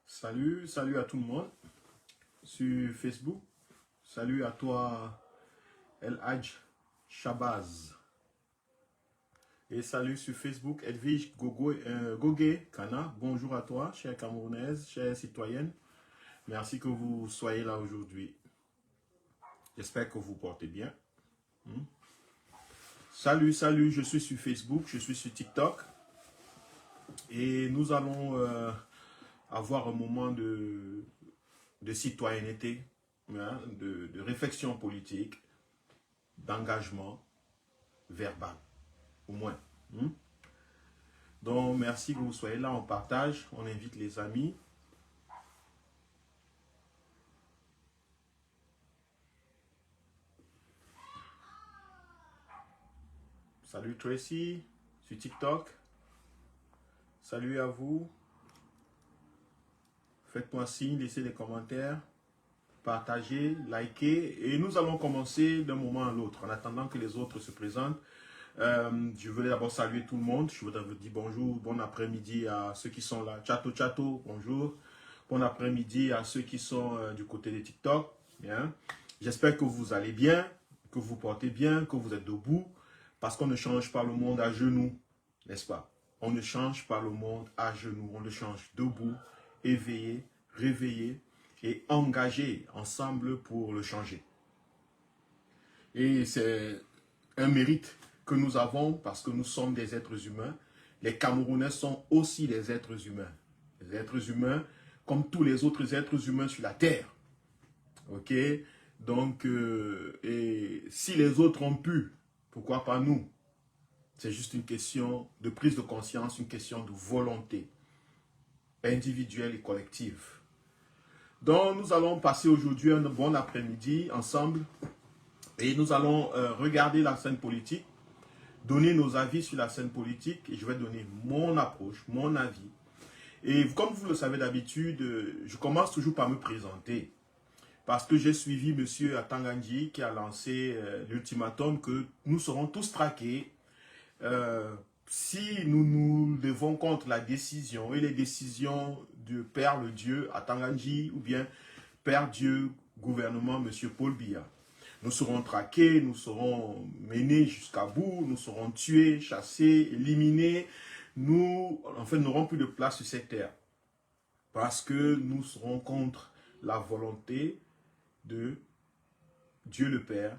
Salut, salut à tout le monde sur Facebook. Salut à toi, El Hadj Shabazz. Et salut sur Facebook, Edwige Gogué Kana. Bonjour à toi, chère Camerounaise, chère citoyenne. Merci que vous soyez là aujourd'hui. J'espère que vous portez bien. Salut, salut, je suis sur Facebook, je suis sur TikTok. Et nous allons avoir un moment de citoyenneté, hein, de réflexion politique, d'engagement verbal, au moins. Donc, merci que vous soyez là, on partage, on invite les amis. Salut Tracy, sur TikTok. Salut à vous. Faites-moi signe, laissez des commentaires, partagez, likez. Et nous allons commencer d'un moment à l'autre, en attendant que les autres se présentent. Je voulais d'abord saluer tout le monde. Je voudrais vous dire bonjour, bon après-midi à ceux qui sont là. Chato, chato, bonjour. Bon après-midi à ceux qui sont du côté de TikTok. J'espère que vous allez bien, que vous portez bien, que vous êtes debout. Parce qu'on ne change pas le monde à genoux, n'est-ce pas? On ne change pas le monde à genoux. On le change debout, éveillé, réveillé et engagé ensemble pour le changer. Et c'est un mérite que nous avons parce que nous sommes des êtres humains. Les Camerounais sont aussi des êtres humains. Des êtres humains comme tous les autres êtres humains sur la terre. Ok? Donc, et si les autres ont pu, pourquoi pas nous? C'est juste une question de prise de conscience, une question de volonté individuelle et collective. Donc, nous allons passer aujourd'hui un bon après-midi ensemble et nous allons regarder la scène politique, donner nos avis sur la scène politique et je vais donner mon approche, mon avis. Et comme vous le savez d'habitude, je commence toujours par me présenter parce que j'ai suivi M. Atangandji qui a lancé l'ultimatum que nous serons tous traqués si nous devons contre la décision et les décisions du Père le Dieu Atangandji ou bien Père Dieu gouvernement M. Paul Biya. Nous serons traqués, nous serons menés jusqu'à bout, nous serons tués, chassés, éliminés. Nous, enfin, n'aurons plus de place sur cette terre. Parce que nous serons contre la volonté de Dieu le Père,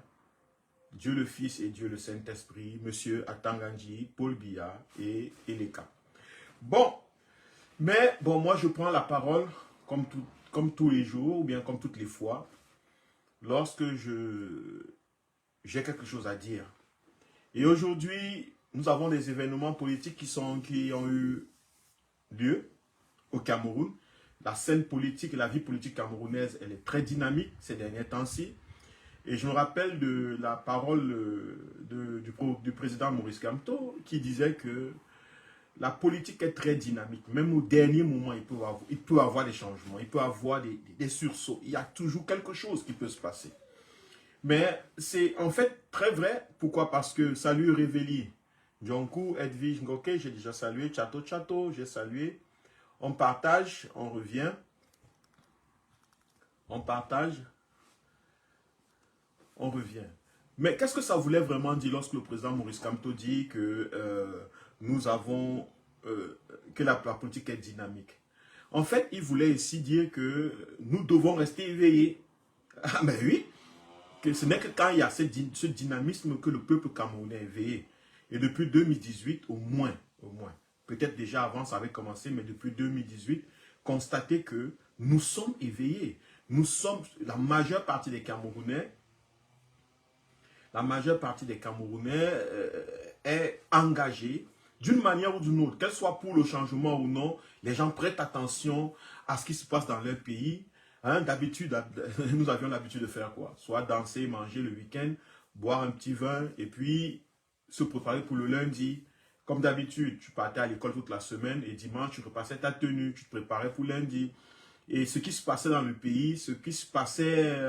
Dieu le Fils et Dieu le Saint-Esprit, M. Atangandji, Paul Biya et Eleka. Bon, mais bon, moi je prends la parole comme tous les jours ou bien comme toutes les fois lorsque j'ai quelque chose à dire. Et aujourd'hui, nous avons des événements politiques qui ont eu lieu au Cameroun. La scène politique et la vie politique camerounaise, elle est très dynamique ces derniers temps-ci. Et je me rappelle de la parole du président Maurice Kamto qui disait que la politique est très dynamique. Même au dernier moment, il peut avoir des changements, il peut avoir des sursauts. Il y a toujours quelque chose qui peut se passer. Mais c'est en fait très vrai. Pourquoi? Parce que salut Révéli, Djonkou, Edwige Ngoke, j'ai déjà salué, Chato Chato, j'ai salué. On partage, on revient. On partage, on revient. Mais qu'est-ce que ça voulait vraiment dire lorsque le président Maurice Kamto dit que nous avons, que la politique est dynamique? En fait, il voulait ici dire que nous devons rester éveillés. Ah mais oui, que ce n'est que quand il y a ce dynamisme que le peuple camerounais est éveillé. Et depuis 2018, au moins, peut-être déjà avant ça avait commencé, mais depuis 2018, constatez que nous sommes éveillés. Nous sommes, la majeure partie des Camerounais, est engagée d'une manière ou d'une autre, qu'elle soit pour le changement ou non. Les gens prêtent attention à ce qui se passe dans leur pays. Hein, d'habitude, nous avions l'habitude de faire quoi? Soit danser, manger le week-end, boire un petit vin et puis se préparer pour le lundi. Comme d'habitude, tu partais à l'école toute la semaine et dimanche, tu repassais ta tenue, tu te préparais pour lundi. Et ce qui se passait dans le pays, ce qui se passait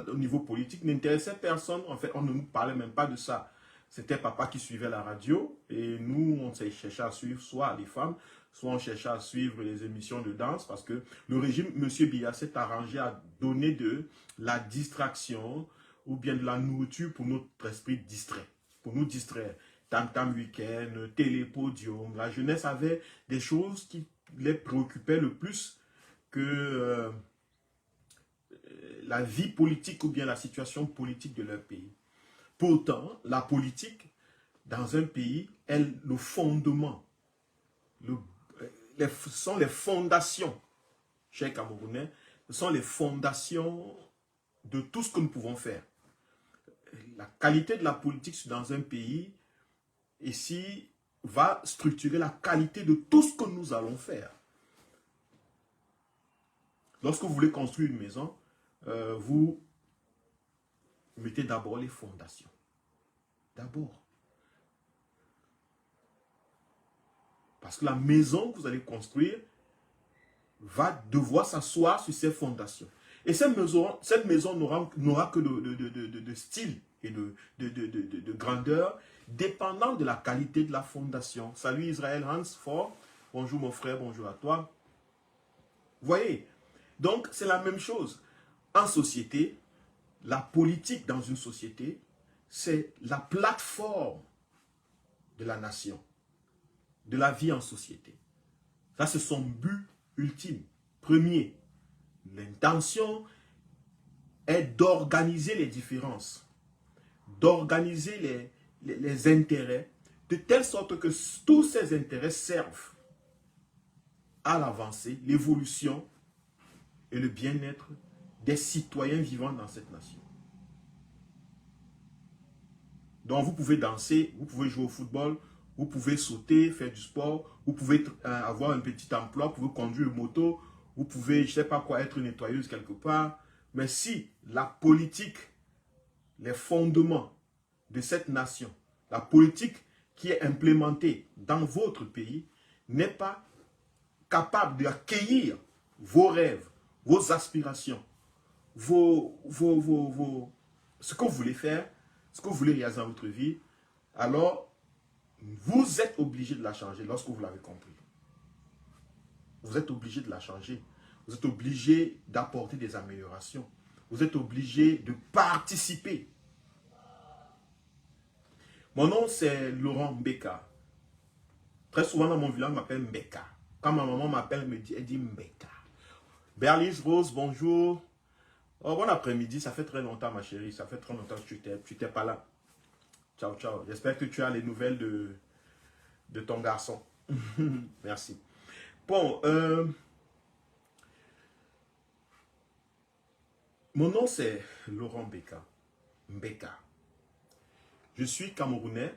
au niveau politique n'intéressait personne. En fait, on ne nous parlait même pas de ça. C'était papa qui suivait la radio et nous, on cherchait à suivre soit les femmes, soit on cherchait à suivre les émissions de danse parce que le régime, M. Biya s'est arrangé à donner de la distraction ou bien de la nourriture pour notre esprit distrait, pour nous distraire. Tam-tam week-end, télépodium. La jeunesse avait des choses qui les préoccupaient le plus que la vie politique ou bien la situation politique de leur pays. Pourtant, la politique dans un pays est le fondement, ce sont les fondations, chers Camerounais, ce sont les fondations de tout ce que nous pouvons faire. La qualité de la politique dans un pays, ici, va structurer la qualité de tout ce que nous allons faire. Lorsque vous voulez construire une maison, vous mettez d'abord les fondations. D'abord. Parce que la maison que vous allez construire va devoir s'asseoir sur ces fondations. Et cette maison n'aura que de style et de grandeur, dépendant de la qualité de la fondation. Salut Israël Hans Fort. Bonjour mon frère, bonjour à toi. Vous voyez? Donc, c'est la même chose. En société, la politique dans une société, c'est la plateforme de la nation, de la vie en société. Ça, c'est son but ultime, premier. L'intention est d'organiser les différences, d'organiser les intérêts, de telle sorte que tous ces intérêts servent à l'avancée, l'évolution et le bien-être des citoyens vivant dans cette nation. Donc vous pouvez danser, vous pouvez jouer au football, vous pouvez sauter, faire du sport, vous pouvez avoir un petit emploi, vous pouvez conduire une moto, vous pouvez, je ne sais pas quoi, être nettoyeuse quelque part. Mais si la politique, les fondements de cette nation, la politique qui est implémentée dans votre pays n'est pas capable d'accueillir vos rêves, vos aspirations, ce que vous voulez faire, ce que vous voulez réaliser dans votre vie, alors vous êtes obligé de la changer lorsque vous l'avez compris. Vous êtes obligé de la changer. Vous êtes obligé d'apporter des améliorations. Vous êtes obligé de participer. Mon nom, c'est Laurent Mbeka. Très souvent dans mon village, on m'appelle Mbeka. Quand ma maman m'appelle, elle dit Mbeka. Berlise Rose, bonjour. Oh, bon après-midi, ça fait très longtemps ma chérie, ça fait très longtemps que tu n'étais pas là. Ciao, ciao. J'espère que tu as les nouvelles de ton garçon. Merci. Bon, mon nom c'est Laurent Mbeka. Mbeka. Je suis Camerounais,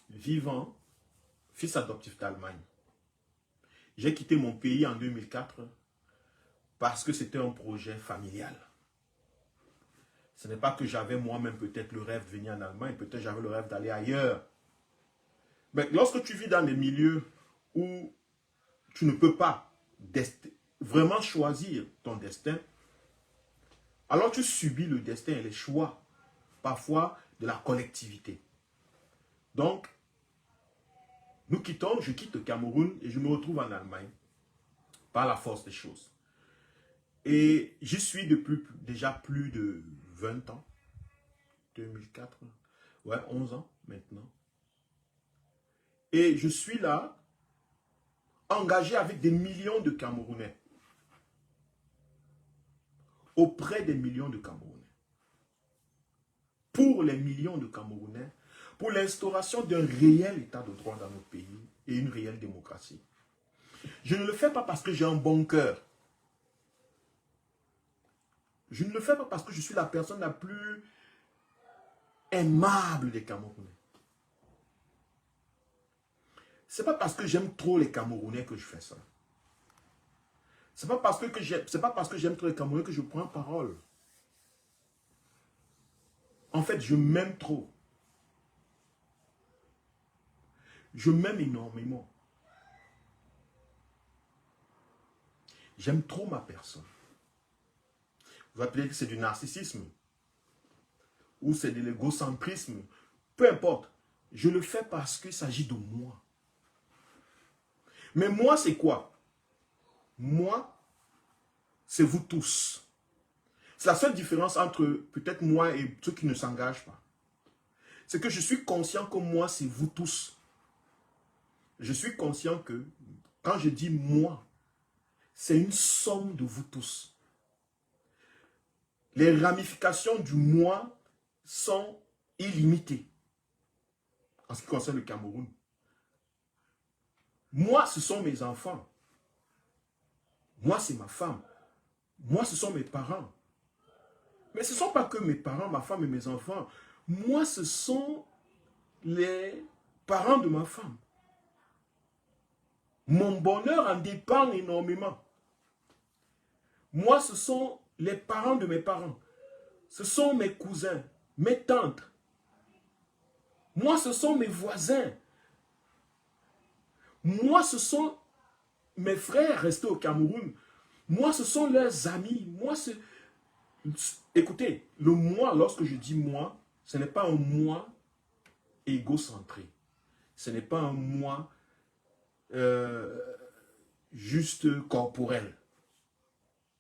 vivant, fils adoptif d'Allemagne. J'ai quitté mon pays en 2004 parce que c'était un projet familial. Ce n'est pas que j'avais moi-même peut-être le rêve de venir en Allemagne, peut-être j'avais le rêve d'aller ailleurs. Mais lorsque tu vis dans des milieux où tu ne peux pas vraiment choisir ton destin, alors tu subis le destin et les choix, parfois de la collectivité. Donc, je quitte le Cameroun et je me retrouve en Allemagne par la force des choses. Et j'y suis depuis déjà plus de 20 ans. 2004. Ouais, 11 ans maintenant. Et je suis là, engagé avec des millions de Camerounais. Auprès des millions de Camerounais. Pour les millions de Camerounais, pour l'instauration d'un réel état de droit dans notre pays et une réelle démocratie. Je ne le fais pas parce que j'ai un bon cœur. Je ne le fais pas parce que je suis la personne la plus aimable des Camerounais. Ce n'est pas parce que j'aime trop les Camerounais que je fais ça. Ce n'est pas parce que j'aime trop les Camerounais que je prends parole. En fait, je m'aime trop. Je m'aime énormément. J'aime trop ma personne. Vous appelez que c'est du narcissisme ou c'est de l'égocentrisme. Peu importe. Je le fais parce qu'il s'agit de moi. Mais moi, c'est quoi? Moi, c'est vous tous. C'est la seule différence entre peut-être moi et ceux qui ne s'engagent pas. C'est que je suis conscient que moi, c'est vous tous. Je suis conscient que quand je dis moi, c'est une somme de vous tous. Les ramifications du moi sont illimitées en ce qui concerne le Cameroun. Moi, ce sont mes enfants. Moi, c'est ma femme. Moi, ce sont mes parents. Mais ce ne sont pas que mes parents, ma femme et mes enfants. Moi, ce sont les parents de ma femme. Mon bonheur en dépend énormément. Moi, ce sont les parents de mes parents. Ce sont mes cousins, mes tantes. Moi, ce sont mes voisins. Moi, ce sont mes frères restés au Cameroun. Moi, ce sont leurs amis. Moi, c'est... Écoutez, le moi, lorsque je dis moi, ce n'est pas un moi égocentré. Ce n'est pas un moi juste corporel.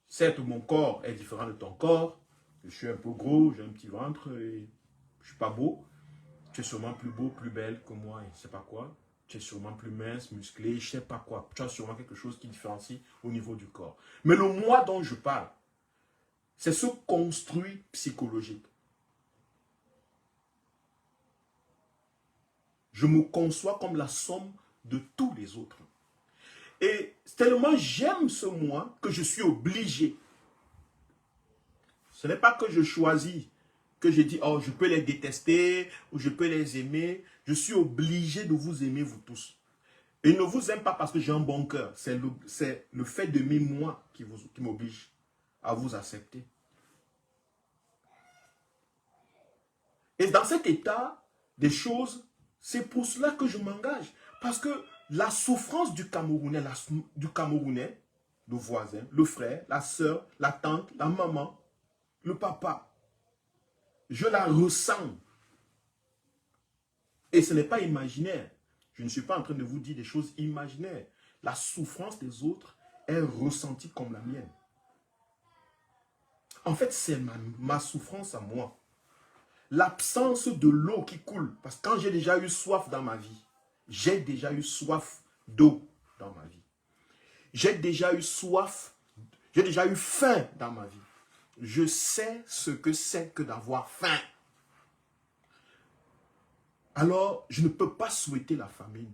Certes, mon corps est différent de ton corps. Je suis un peu gros, j'ai un petit ventre et je ne suis pas beau. Tu es sûrement plus beau, plus belle que moi et je ne sais pas quoi. Tu es sûrement plus mince, musclé, je ne sais pas quoi. Tu as sûrement quelque chose qui différencie au niveau du corps. Mais le moi dont je parle, c'est ce construit psychologique. Je me conçois comme la somme de tous les autres. Et tellement j'aime ce moi que je suis obligé. Ce n'est pas que je choisis, que je dis, oh, je peux les détester, ou je peux les aimer. Je suis obligé de vous aimer, vous tous. Et je ne vous aime pas parce que j'ai un bon cœur. C'est le fait d'aimer moi qui m'oblige à vous accepter. Et dans cet état des choses, c'est pour cela que je m'engage. Parce que la souffrance du Camerounais, le voisin, le frère, la soeur, la tante, la maman, le papa, je la ressens. Et ce n'est pas imaginaire. Je ne suis pas en train de vous dire des choses imaginaires. La souffrance des autres est ressentie comme la mienne. En fait, c'est ma souffrance à moi. L'absence de l'eau qui coule. Parce que quand j'ai déjà eu soif dans ma vie, j'ai déjà eu soif d'eau dans ma vie. J'ai déjà eu soif, j'ai déjà eu faim dans ma vie. Je sais ce que c'est que d'avoir faim. Alors, je ne peux pas souhaiter la famine.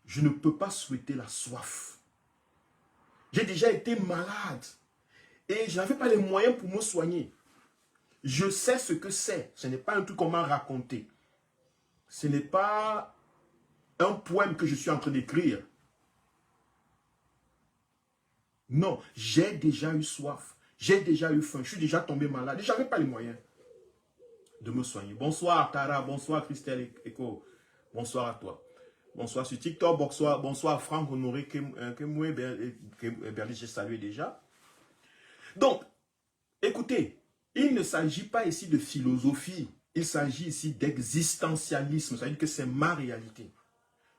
Je ne peux pas souhaiter la soif. J'ai déjà été malade et je n'avais pas les moyens pour me soigner. Je sais ce que c'est. Ce n'est pas un truc qu'on m'a raconté. Ce n'est pas un poème que je suis en train d'écrire. Non, j'ai déjà eu soif. J'ai déjà eu faim. Je suis déjà tombé malade. Je n'avais pas les moyens de me soigner. Bonsoir Tara, bonsoir Christelle Eko. Bonsoir à toi. Bonsoir sur TikTok, bonsoir Franck Honoré, que moi, Berly, j'ai salué déjà. Donc, écoutez, il ne s'agit pas ici de philosophie, il s'agit ici d'existentialisme, c'est-à-dire que c'est ma réalité.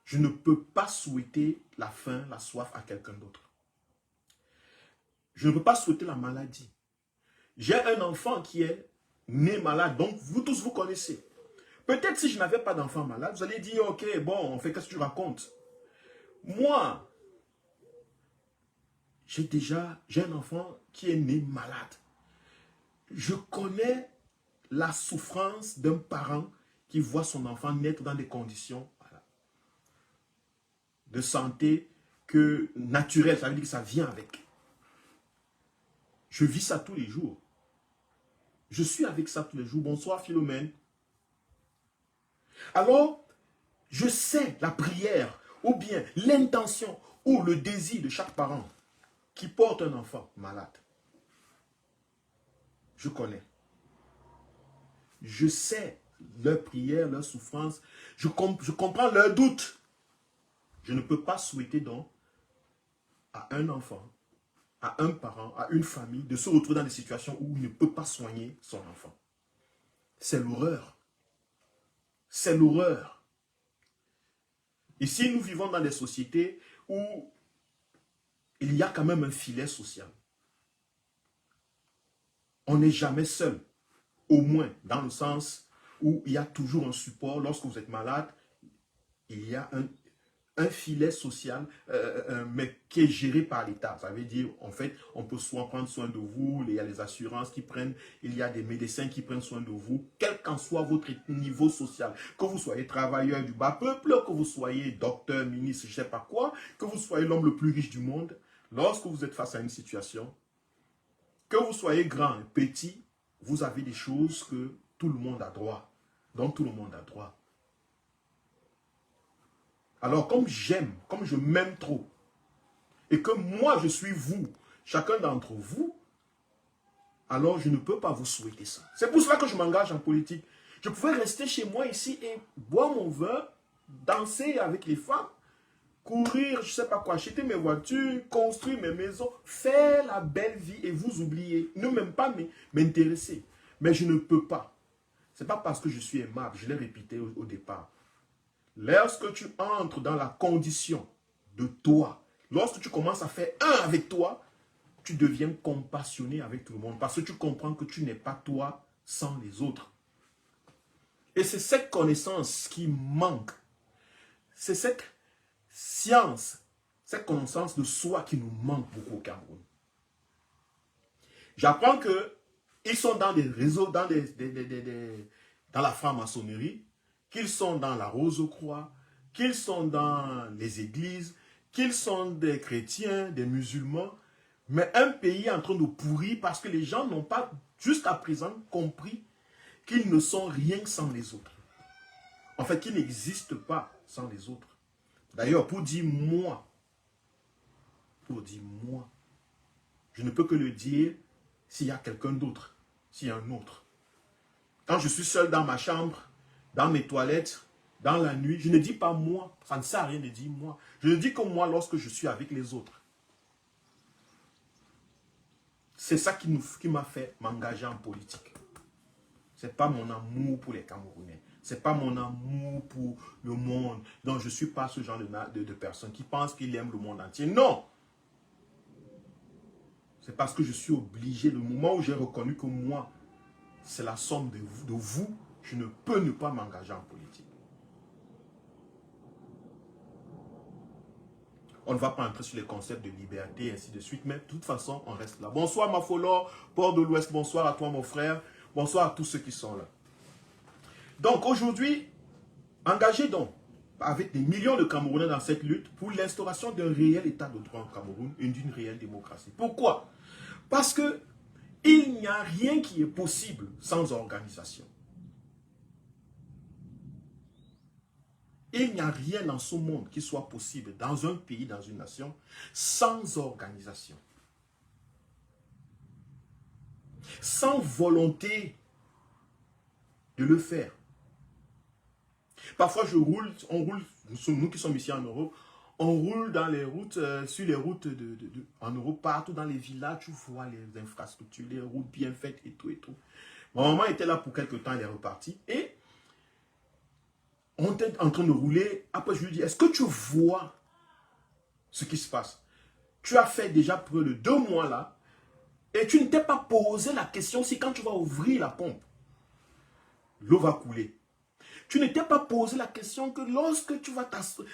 Je ne peux pas souhaiter la faim, la soif à quelqu'un d'autre. Je ne peux pas souhaiter la maladie. J'ai un enfant qui est né malade, donc vous tous vous connaissez. Peut-être si je n'avais pas d'enfant malade, vous allez dire, ok, bon, on fait qu'est-ce que tu racontes? Moi, j'ai un enfant qui est né malade. Je connais la souffrance d'un parent qui voit son enfant naître dans des conditions de santé naturelles, ça veut dire que ça vient avec. Je vis ça tous les jours. Je suis avec ça tous les jours. Bonsoir Philomène. Alors, je sais la prière, ou bien l'intention, ou le désir de chaque parent qui porte un enfant malade. Je connais. Je sais leur prière, leur souffrance. Je comprends leurs doutes. Je ne peux pas souhaiter donc à un enfant, à un parent, à une famille de se retrouver dans des situations où il ne peut pas soigner son enfant. C'est l'horreur. C'est l'horreur. Ici, nous vivons dans des sociétés où il y a quand même un filet social. On n'est jamais seul. Au moins, dans le sens où il y a toujours un support. Lorsque vous êtes malade, il y a un filet social, mais qui est géré par l'État. Ça veut dire, en fait, on peut soit prendre soin de vous, il y a les assurances qui prennent, il y a des médecins qui prennent soin de vous, quel qu'en soit votre niveau social. Que vous soyez travailleur du bas peuple, que vous soyez docteur, ministre, je ne sais pas quoi, que vous soyez l'homme le plus riche du monde, lorsque vous êtes face à une situation, que vous soyez grand, petit, vous avez des choses que tout le monde a droit. Donc tout le monde a droit. Alors comme j'aime, comme je m'aime trop, et que moi je suis vous, chacun d'entre vous, alors je ne peux pas vous souhaiter ça. C'est pour cela que je m'engage en politique. Je pouvais rester chez moi ici et boire mon vin, danser avec les femmes, courir, je ne sais pas quoi, acheter mes voitures, construire mes maisons, faire la belle vie et vous oublier. Ne même pas m'intéresser. Mais je ne peux pas. Ce n'est pas parce que je suis aimable, je l'ai répété au départ. Lorsque tu entres dans la condition de toi, lorsque tu commences à faire un avec toi, tu deviens compassionné avec tout le monde parce que tu comprends que tu n'es pas toi sans les autres. Et c'est cette connaissance qui manque. C'est cette science, cette connaissance de soi qui nous manque beaucoup au Cameroun. J'apprends qu'ils sont dans des réseaux, dans la franc-maçonnerie, qu'ils sont dans la Rose-Croix, qu'ils sont dans les églises, qu'ils sont des chrétiens, des musulmans, mais un pays est en train de pourrir parce que les gens n'ont pas, jusqu'à présent, compris qu'ils ne sont rien sans les autres. En fait, qu'ils n'existent pas sans les autres. D'ailleurs, pour dire moi, je ne peux que le dire s'il y a quelqu'un d'autre, s'il y a un autre. Quand je suis seul dans ma chambre, dans mes toilettes, dans la nuit, je ne dis pas moi. Ça ne sert à rien de dire moi. Je ne dis que moi lorsque je suis avec les autres. C'est ça qui m'a fait m'engager en politique. Ce n'est pas mon amour pour les Camerounais. Ce n'est pas mon amour pour le monde. Donc je ne suis pas ce genre de personne qui pense qu'il aime le monde entier. Non! C'est parce que je suis obligé, le moment où j'ai reconnu que moi, c'est la somme de vous, je ne peux ne pas m'engager en politique. On ne va pas entrer sur les concepts de liberté et ainsi de suite, mais de toute façon, on reste là. Bonsoir Mafolor, Port de l'Ouest, bonsoir à toi mon frère, bonsoir à tous ceux qui sont là. Donc aujourd'hui, engagez donc avec des millions de Camerounais dans cette lutte pour l'instauration d'un réel état de droit au Cameroun et d'une réelle démocratie. Pourquoi? Parce que il n'y a rien qui est possible sans organisation. Il n'y a rien dans ce monde qui soit possible dans un pays, dans une nation, sans organisation. Sans volonté de le faire. Parfois, on roule, nous qui sommes ici en Europe, on roule dans les routes, sur les routes en Europe, partout dans les villages, tu vois les infrastructures, les routes bien faites et tout et tout. Ma maman était là pour quelque temps, elle est repartie. Et on était en train de rouler. Après, je lui dis, est-ce que tu vois ce qui se passe? Tu as fait déjà près de 2 mois là, et tu ne t'es pas posé la question si quand tu vas ouvrir la pompe, l'eau va couler. Tu ne t'es pas posé la question que lorsque tu vas t'asseoir,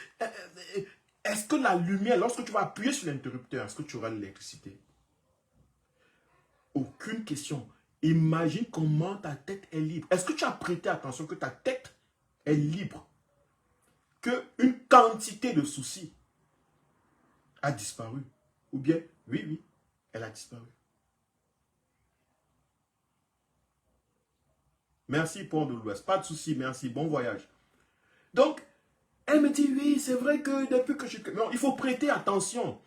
est-ce que la lumière, lorsque tu vas appuyer sur l'interrupteur, est-ce que tu auras l'électricité? Aucune question. Imagine comment ta tête est libre. Est-ce que tu as prêté attention que ta tête est libre? Qu'une quantité de soucis a disparu? Ou bien, oui, elle a disparu. Merci, Pont de l'Ouest. Pas de souci, merci. Bon voyage. Donc, elle me dit, oui, c'est vrai que depuis que je... Non, il faut prêter attention.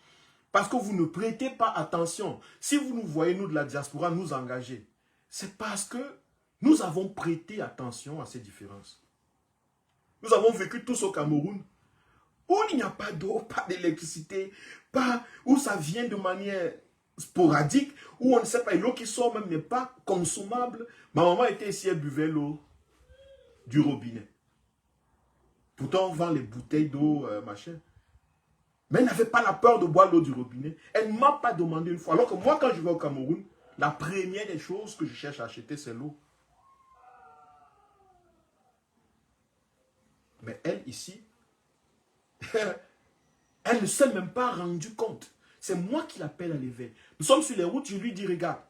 Parce que vous ne prêtez pas attention. Si vous nous voyez, nous de la diaspora, nous engager, c'est parce que nous avons prêté attention à ces différences. Nous avons vécu tous au Cameroun, où il n'y a pas d'eau, pas d'électricité, où ça vient de manière sporadique, où on ne sait pas, l'eau qui sort même n'est pas consommable. Ma maman était ici, elle buvait l'eau du robinet. Pourtant, on vend les bouteilles d'eau, machin. Mais elle n'avait pas la peur de boire l'eau du robinet. Elle ne m'a pas demandé une fois. Alors que moi, quand je vais au Cameroun, la première des choses que je cherche à acheter, c'est l'eau. Mais elle, ici, elle ne s'est même pas rendue compte. C'est moi qui l'appelle à l'éveil. Nous sommes sur les routes, je lui dis, regarde,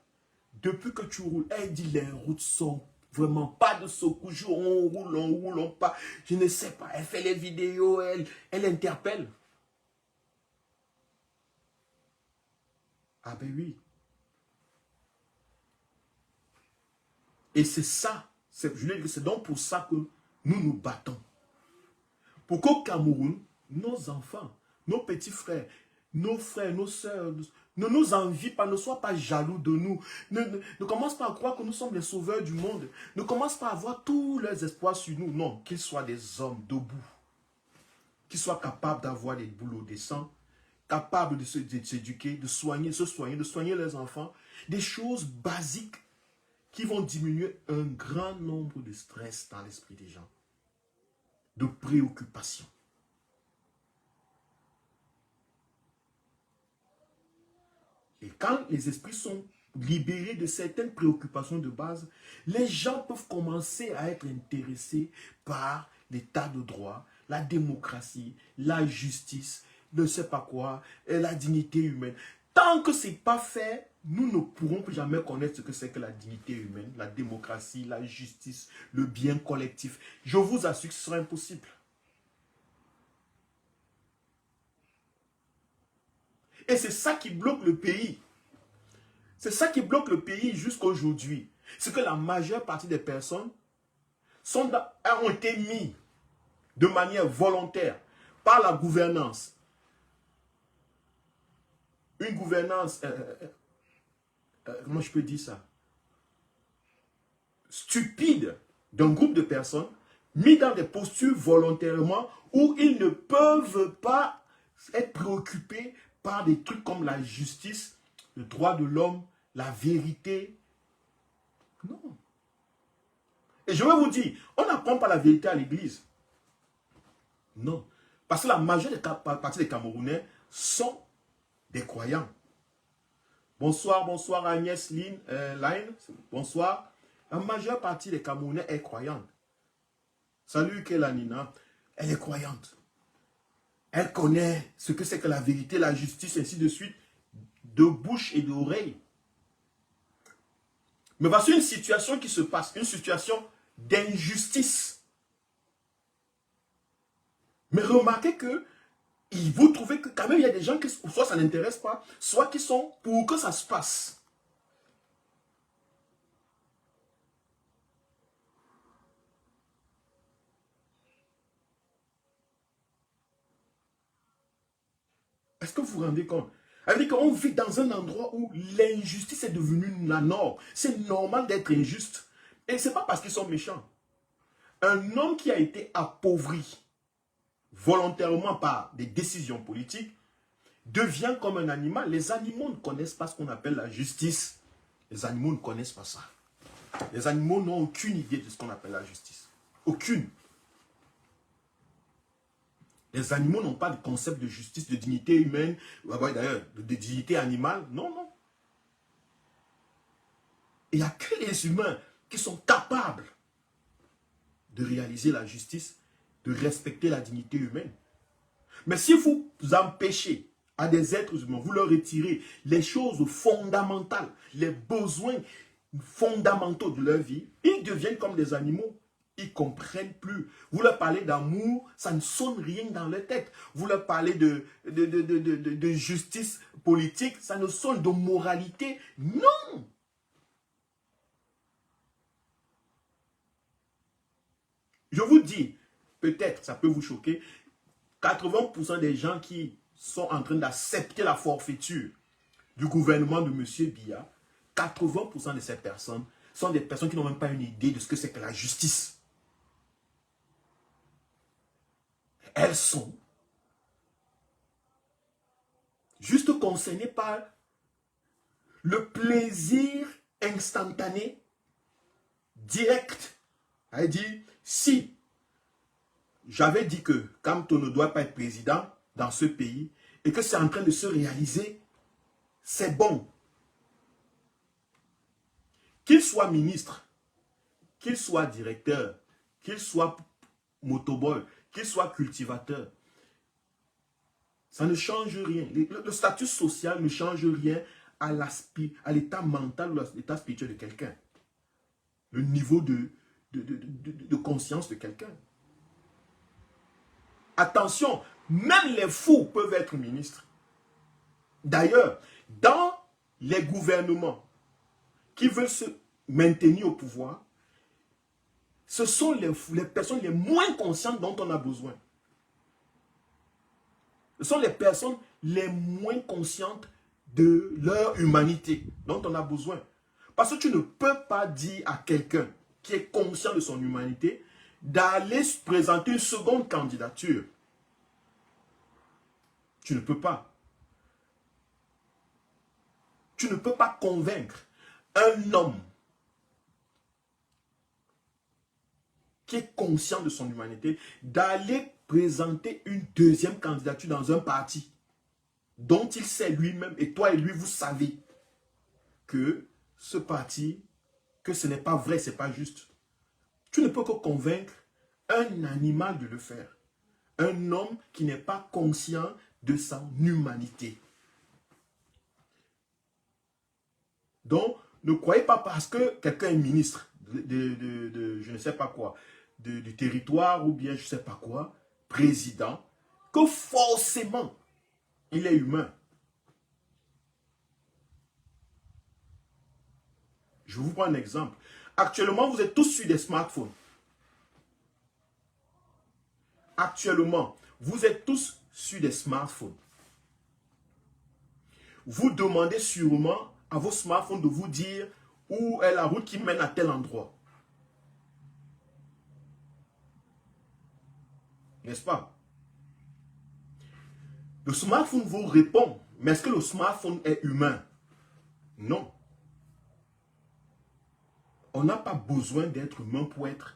depuis que tu roules, elle dit, les routes sont vraiment pas de secousse, on roule pas. Je ne sais pas, elle fait les vidéos, elle interpelle. Ah ben oui. Et c'est ça, c'est donc pour ça que nous nous battons. Pour qu'au Cameroun, nos enfants, nos petits frères, nos sœurs, ne nous envient pas, ne soient pas jaloux de nous. Ne commencent pas à croire que nous sommes les sauveurs du monde. Ne commencent pas à avoir tous leurs espoirs sur nous. Non, qu'ils soient des hommes debout. Qu'ils soient capables d'avoir des boulots décents, capables de s'éduquer, de se soigner, de soigner leurs enfants. Des choses basiques qui vont diminuer un grand nombre de stress dans l'esprit des gens, de préoccupations. Et quand les esprits sont libérés de certaines préoccupations de base, les gens peuvent commencer à être intéressés par l'état de droit, la démocratie, la justice, ne sais pas quoi, et la dignité humaine. Tant que ce n'est pas fait, nous ne pourrons plus jamais connaître ce que c'est que la dignité humaine, la démocratie, la justice, le bien collectif. Je vous assure que ce sera impossible. Et c'est ça qui bloque le pays. C'est ça qui bloque le pays jusqu'à aujourd'hui. C'est que la majeure partie des personnes ont été mises de manière volontaire par la gouvernance. Une gouvernance, comment je peux dire ça? Stupide d'un groupe de personnes mis dans des postures volontairement où ils ne peuvent pas être préoccupés par des trucs comme la justice, le droit de l'homme, la vérité. Non. Et je vais vous dire, on n'apprend pas la vérité à l'église. Non. Parce que la majeure partie des Camerounais sont des croyants. Bonsoir, bonsoir Agnès Line, bonsoir. La majeure partie des Camerounais est croyante. Salut Kélanina, elle est croyante. Elle connaît ce que c'est que la vérité, la justice, ainsi de suite, de bouche et d'oreille. Mais voici une situation qui se passe, une situation d'injustice. Mais remarquez que vous trouvez que quand même il y a des gens qui soit ça n'intéresse pas, soit qui sont pour que ça se passe. Est-ce que vous vous rendez compte? C'est-à-dire qu'on vit dans un endroit où l'injustice est devenue la norme. C'est normal d'être injuste. Et ce n'est pas parce qu'ils sont méchants. Un homme qui a été appauvri volontairement par des décisions politiques devient comme un animal. Les animaux ne connaissent pas ce qu'on appelle la justice. Les animaux ne connaissent pas ça. Les animaux n'ont aucune idée de ce qu'on appelle la justice. Aucune. Les animaux n'ont pas de concept de justice, de dignité humaine, d'ailleurs, de dignité animale. Non, non. Il n'y a que les humains qui sont capables de réaliser la justice, de respecter la dignité humaine. Mais si vous empêchez à des êtres humains, vous leur retirez les choses fondamentales, les besoins fondamentaux de leur vie, ils deviennent comme des animaux. Ils ne comprennent plus. Vous leur parlez d'amour, ça ne sonne rien dans leur tête. Vous leur parlez de justice politique, ça ne sonne de moralité. Non! Je vous dis, peut-être, ça peut vous choquer, 80% des gens qui sont en train d'accepter la forfaiture du gouvernement de M. Biya, 80% de ces personnes sont des personnes qui n'ont même pas une idée de ce que c'est que la justice. Elles sont juste concernées par le plaisir instantané, direct. Elle dit, si j'avais dit que Kamto ne doit pas être président dans ce pays et que c'est en train de se réaliser, c'est bon. Qu'il soit ministre, qu'il soit directeur, qu'il soit motoboy, qu'il soit cultivateur, ça ne change rien. Le statut social ne change rien à l'état mental ou à l'état spirituel de quelqu'un. Le niveau de conscience de quelqu'un. Attention, même les fous peuvent être ministres. D'ailleurs, dans les gouvernements qui veulent se maintenir au pouvoir, ce sont les personnes les moins conscientes dont on a besoin. Ce sont les personnes les moins conscientes de leur humanité dont on a besoin. Parce que tu ne peux pas dire à quelqu'un qui est conscient de son humanité d'aller se présenter une seconde candidature. Tu ne peux pas. Tu ne peux pas convaincre un homme qui est conscient de son humanité d'aller présenter une deuxième candidature dans un parti dont il sait lui-même, et toi et lui, vous savez que ce parti, que ce n'est pas vrai, ce n'est pas juste. Tu ne peux que convaincre un animal de le faire. Un homme qui n'est pas conscient de son humanité. Donc, ne croyez pas parce que quelqu'un est ministre de je ne sais pas quoi, du territoire ou bien je ne sais pas quoi, président, que forcément, il est humain. Je vous prends un exemple. Actuellement, vous êtes tous sur des smartphones. Actuellement, vous êtes tous sur des smartphones. Vous demandez sûrement à vos smartphones de vous dire où est la route qui mène à tel endroit. N'est-ce pas? Le smartphone vous répond. Mais est-ce que le smartphone est humain? Non. On n'a pas besoin d'être humain pour être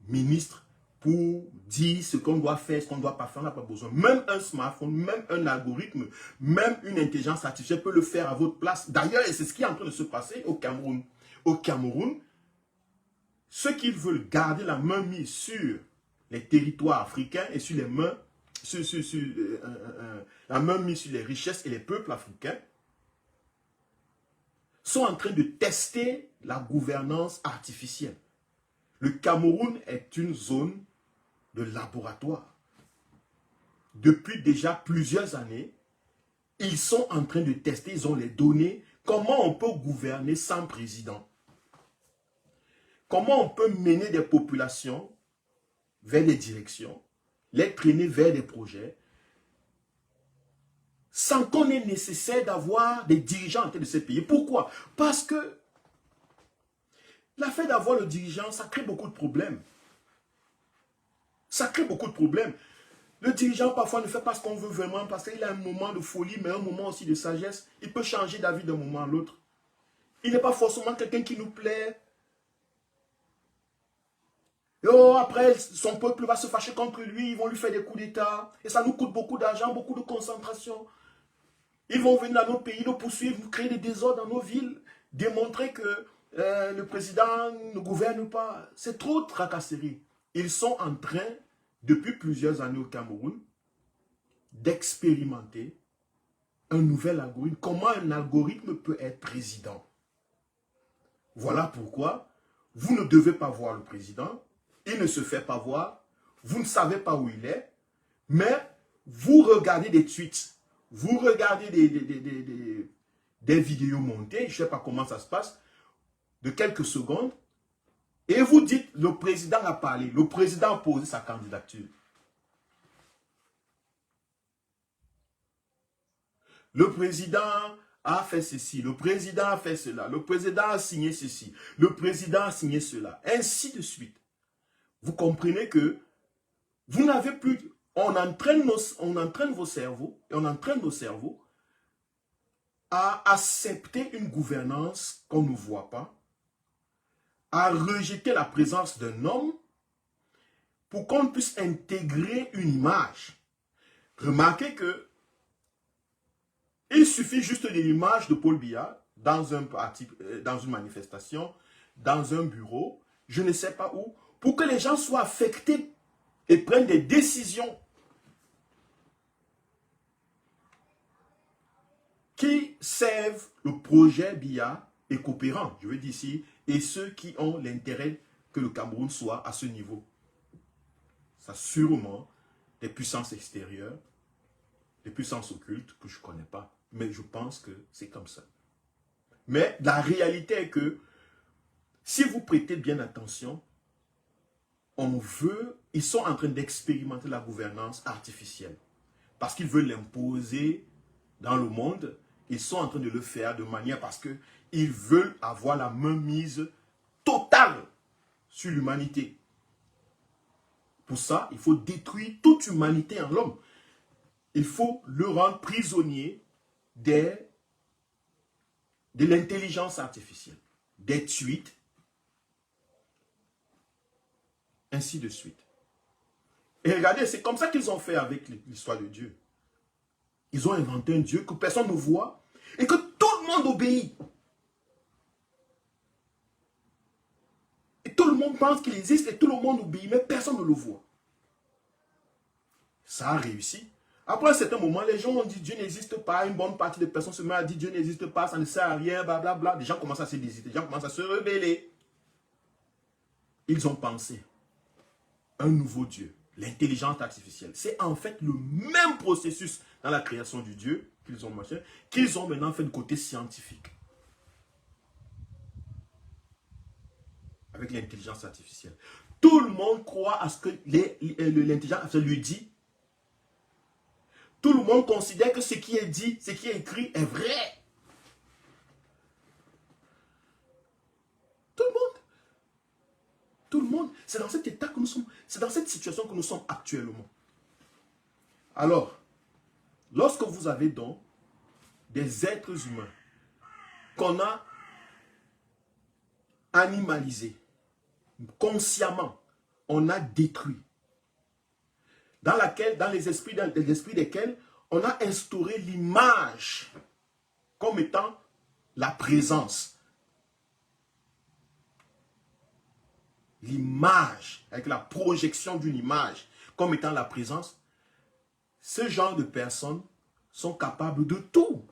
ministre, pour dire ce qu'on doit faire, ce qu'on ne doit pas faire. On n'a pas besoin. Même un smartphone, même un algorithme, même une intelligence artificielle peut le faire à votre place. D'ailleurs, et c'est ce qui est en train de se passer au Cameroun. Au Cameroun, ceux qui veulent garder la main mise sur les territoires africains et sur les mains, la main mise sur les richesses et les peuples africains, sont en train de tester la gouvernance artificielle. Le Cameroun est une zone de laboratoire. Depuis déjà plusieurs années, ils sont en train de tester, ils ont les données, comment on peut gouverner sans président. Comment on peut mener des populations vers des directions, les traîner vers des projets, sans qu'on ait nécessaire d'avoir des dirigeants en tête de ces pays. Pourquoi? Parce que le fait d'avoir le dirigeant, ça crée beaucoup de problèmes. Ça crée beaucoup de problèmes. Le dirigeant, parfois, ne fait pas ce qu'on veut vraiment parce qu'il a un moment de folie, mais un moment aussi de sagesse. Il peut changer d'avis d'un moment à l'autre. Il n'est pas forcément quelqu'un qui nous plaît. Et oh, après, son peuple va se fâcher contre lui, ils vont lui faire des coups d'État. Et ça nous coûte beaucoup d'argent, beaucoup de concentration. Ils vont venir dans nos pays, nous poursuivre, nous créer des désordres dans nos villes, démontrer que le président ne gouverne pas. C'est trop de tracasserie. Ils sont en train, depuis plusieurs années au Cameroun, d'expérimenter un nouvel algorithme. Comment un algorithme peut être président? Voilà pourquoi vous ne devez pas voir le président. Il ne se fait pas voir. Vous ne savez pas où il est. Mais vous regardez des tweets. Vous regardez des vidéos montées. Je ne sais pas comment ça se passe. De quelques secondes. Et vous dites, le président a parlé. Le président a posé sa candidature. Le président a fait ceci, le président a fait cela, le président a signé ceci, le président a signé cela, ainsi de suite. Vous comprenez que vous n'avez plus... On entraîne vos cerveaux, et on entraîne nos cerveaux à accepter une gouvernance qu'on ne voit pas, à rejeter la présence d'un homme pour qu'on puisse intégrer une image. Remarquez que il suffit juste de l'image de Paul Biya dans une manifestation, dans un bureau, je ne sais pas où, pour que les gens soient affectés et prennent des décisions qui servent le projet Biya et coopérants, je veux dire ici, et ceux qui ont l'intérêt que le Cameroun soit à ce niveau. Ça sûrement des puissances extérieures, des puissances occultes que je ne connais pas. Mais je pense que c'est comme ça. Mais la réalité est que si vous prêtez bien attention, ils sont en train d'expérimenter la gouvernance artificielle. Parce qu'ils veulent l'imposer dans le monde. Ils sont en train de le faire de manière parce qu'ils veulent avoir la mainmise totale sur l'humanité. Pour ça, il faut détruire toute humanité en l'homme. Il faut le rendre prisonnier de l'intelligence artificielle, des tweets, ainsi de suite. Et regardez, c'est comme ça qu'ils ont fait avec l'histoire de Dieu. Ils ont inventé un Dieu que personne ne voit et que tout le monde obéit. Et tout le monde pense qu'il existe et tout le monde obéit, mais personne ne le voit. Ça a réussi. Après un certain moment, les gens ont dit Dieu n'existe pas. Une bonne partie des personnes se mettent à dire Dieu n'existe pas, ça ne sert à rien, blablabla. Les gens commencent à se désister, les gens commencent à se rebeller. Ils ont pensé un nouveau Dieu, l'intelligence artificielle. C'est en fait le même processus dans la création du Dieu qu'ils ont maintenant fait de côté scientifique. Avec l'intelligence artificielle. Tout le monde croit à ce que l'intelligence artificielle lui dit. Tout le monde considère que ce qui est dit, ce qui est écrit est vrai. Tout le monde. C'est dans cet état que nous sommes. C'est dans cette situation que nous sommes actuellement. Alors, lorsque vous avez donc des êtres humains qu'on a animalisés, consciemment, on a détruit, dans les esprits desquels on a instauré l'image comme étant la présence. L'image, avec la projection d'une image comme étant la présence. Ce genre de personnes sont capables de tout.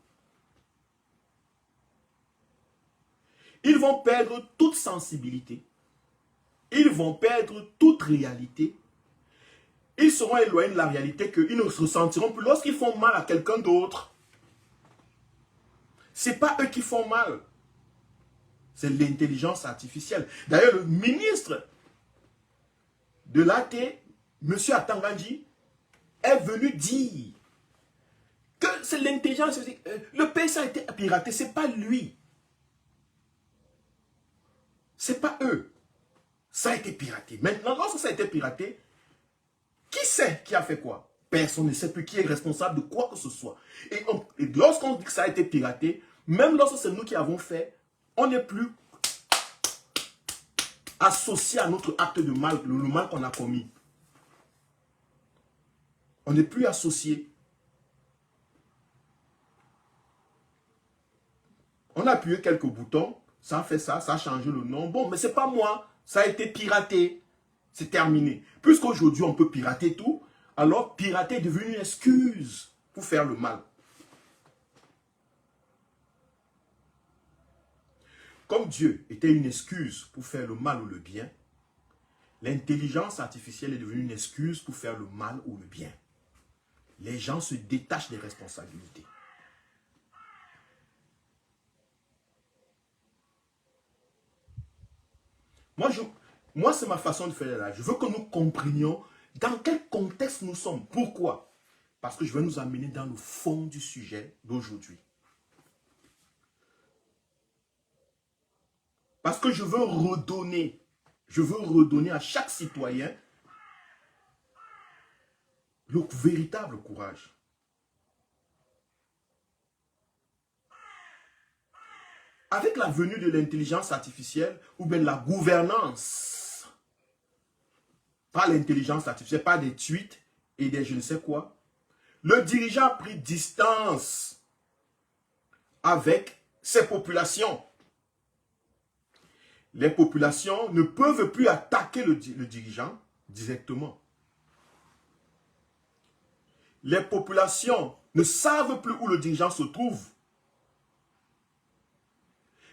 Ils vont perdre toute sensibilité. Ils vont perdre toute réalité. Ils seront éloignés de la réalité qu'ils ne se ressentiront plus lorsqu'ils font mal à quelqu'un d'autre. Ce n'est pas eux qui font mal. C'est l'intelligence artificielle. D'ailleurs, le ministre de l'AT, M. Atangandji, est venu dire que c'est l'intelligence artificielle. Le pays a été piraté, ce n'est pas lui. Ce n'est pas eux. Ça a été piraté. Maintenant, lorsque ça a été piraté, qui sait qui a fait quoi? Personne ne sait plus qui est responsable de quoi que ce soit. Et lorsqu'on dit que ça a été piraté, même lorsque c'est nous qui avons fait, on n'est plus associé à notre acte de mal, le mal qu'on a commis. On n'est plus associé. On a appuyé quelques boutons, ça a fait ça, ça a changé le nom. Bon, mais c'est pas moi, ça a été piraté. C'est terminé. Puisqu'aujourd'hui, on peut pirater tout, alors pirater est devenu une excuse pour faire le mal. Comme Dieu était une excuse pour faire le mal ou le bien, l'intelligence artificielle est devenue une excuse pour faire le mal ou le bien. Les gens se détachent des responsabilités. Moi c'est ma façon de faire là. Je veux que nous comprenions dans quel contexte nous sommes. Pourquoi? Parce que je vais nous amener dans le fond du sujet d'aujourd'hui. Parce que je veux redonner à chaque citoyen le véritable courage. Avec la venue de l'intelligence artificielle, ou bien la gouvernance, pas l'intelligence artificielle, pas des tweets et des je ne sais quoi, le dirigeant a pris distance avec ses populations. Les populations ne peuvent plus attaquer le dirigeant directement. Les populations ne savent plus où le dirigeant se trouve.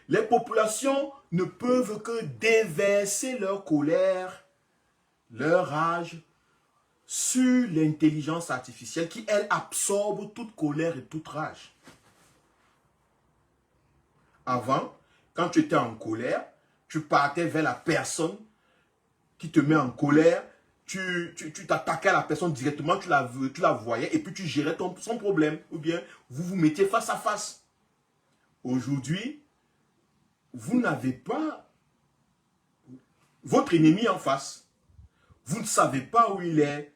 Les populations ne peuvent que déverser leur colère, leur rage sur l'intelligence artificielle qui, elle, absorbe toute colère et toute rage. Avant, quand tu étais en colère, tu partais vers la personne qui te met en colère, tu t'attaquais à la personne directement, tu la voyais et puis tu gérais son problème. Ou bien vous vous mettiez face à face. Aujourd'hui, vous n'avez pas votre ennemi en face. Vous ne savez pas où il est.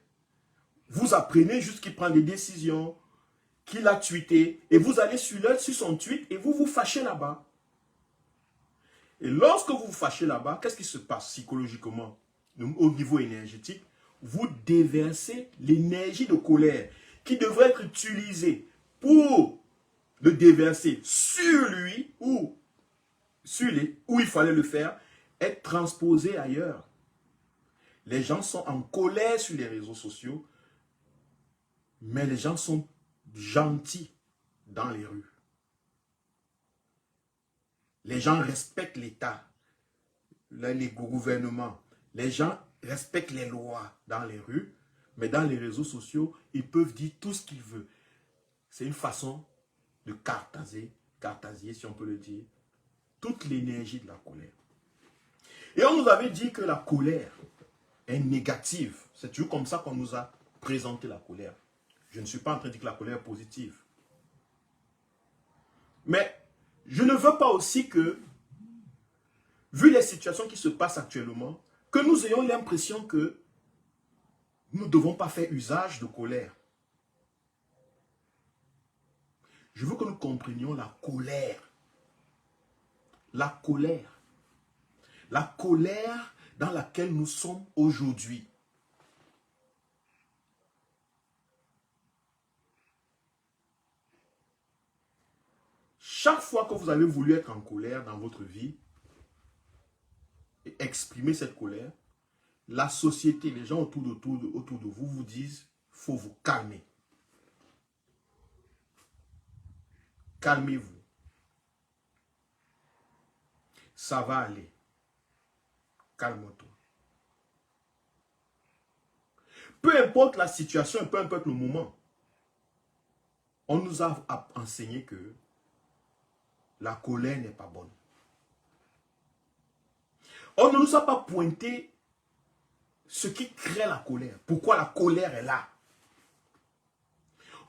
Vous apprenez juste qu'il prend des décisions, qu'il a tweeté. Et vous allez sur son tweet et vous vous fâchez là-bas. Et lorsque vous vous fâchez là-bas, qu'est-ce qui se passe psychologiquement? Au niveau énergétique, vous déversez l'énergie de colère qui devrait être utilisée pour le déverser sur lui ou où il fallait le faire, est transposée ailleurs. Les gens sont en colère sur les réseaux sociaux, mais les gens sont gentils dans les rues. Les gens respectent l'État, les gouvernements. Les gens respectent les lois dans les rues, mais dans les réseaux sociaux, ils peuvent dire tout ce qu'ils veulent. C'est une façon de cartasier, si on peut le dire, toute l'énergie de la colère. Et on nous avait dit que la colère est négative. C'est toujours comme ça qu'on nous a présenté la colère. Je ne suis pas en train de dire que la colère est positive. Mais je ne veux pas aussi que, vu les situations qui se passent actuellement, que nous ayons l'impression que nous ne devons pas faire usage de colère. Je veux que nous comprenions la colère. La colère. La colère dans laquelle nous sommes aujourd'hui. Chaque fois que vous avez voulu être en colère dans votre vie et exprimer cette colère, la société, les gens autour de vous vous disent, il faut vous calmer. Calmez-vous. Ça va aller. Calme-toi. Peu importe la situation, peu importe le moment, on nous a enseigné que la colère n'est pas bonne. On ne nous a pas pointé ce qui crée la colère. Pourquoi la colère est là.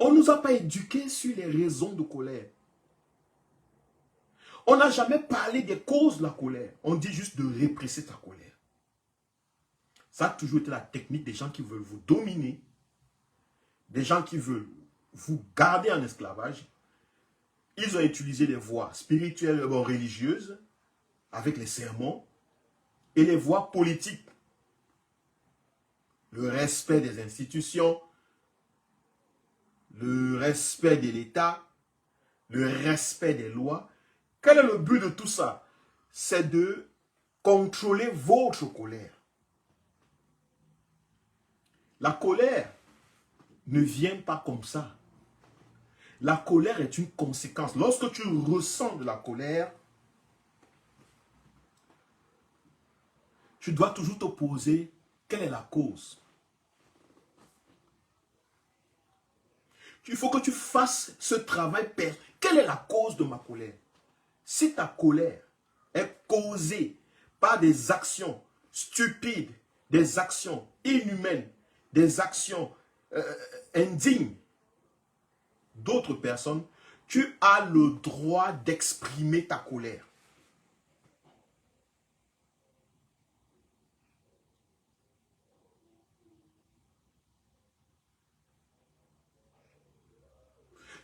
On ne nous a pas éduqués sur les raisons de colère. On n'a jamais parlé des causes de la colère. On dit juste de répresser ta colère. Ça a toujours été la technique des gens qui veulent vous dominer, des gens qui veulent vous garder en esclavage. Ils ont utilisé les voies spirituelles ou religieuses, avec les sermons, et les voies politiques. Le respect des institutions, le respect de l'État, le respect des lois. Quel est le but de tout ça? c'est de contrôler votre colère. La colère ne vient pas comme ça. La colère est une conséquence. Lorsque tu ressens de la colère, tu dois toujours te poser quelle est la cause. Il faut que tu fasses ce travail. Quelle est la cause de ma colère? Si ta colère est causée par des actions stupides, des actions inhumaines, des actions indignes d'autres personnes, tu as le droit d'exprimer ta colère.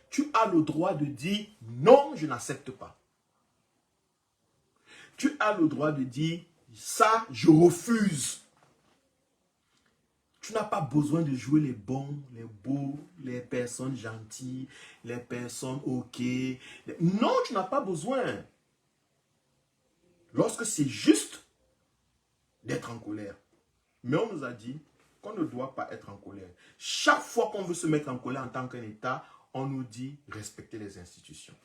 Tu as le droit de dire non, je n'accepte pas. Tu as le droit de dire ça, je refuse. Tu n'as pas besoin de jouer les bons, les beaux, les personnes gentilles, les personnes ok. Non, tu n'as pas besoin. Lorsque c'est juste d'être en colère. Mais on nous a dit qu'on ne doit pas être en colère. Chaque fois qu'on veut se mettre en colère en tant qu'un État, on nous dit respecter les institutions.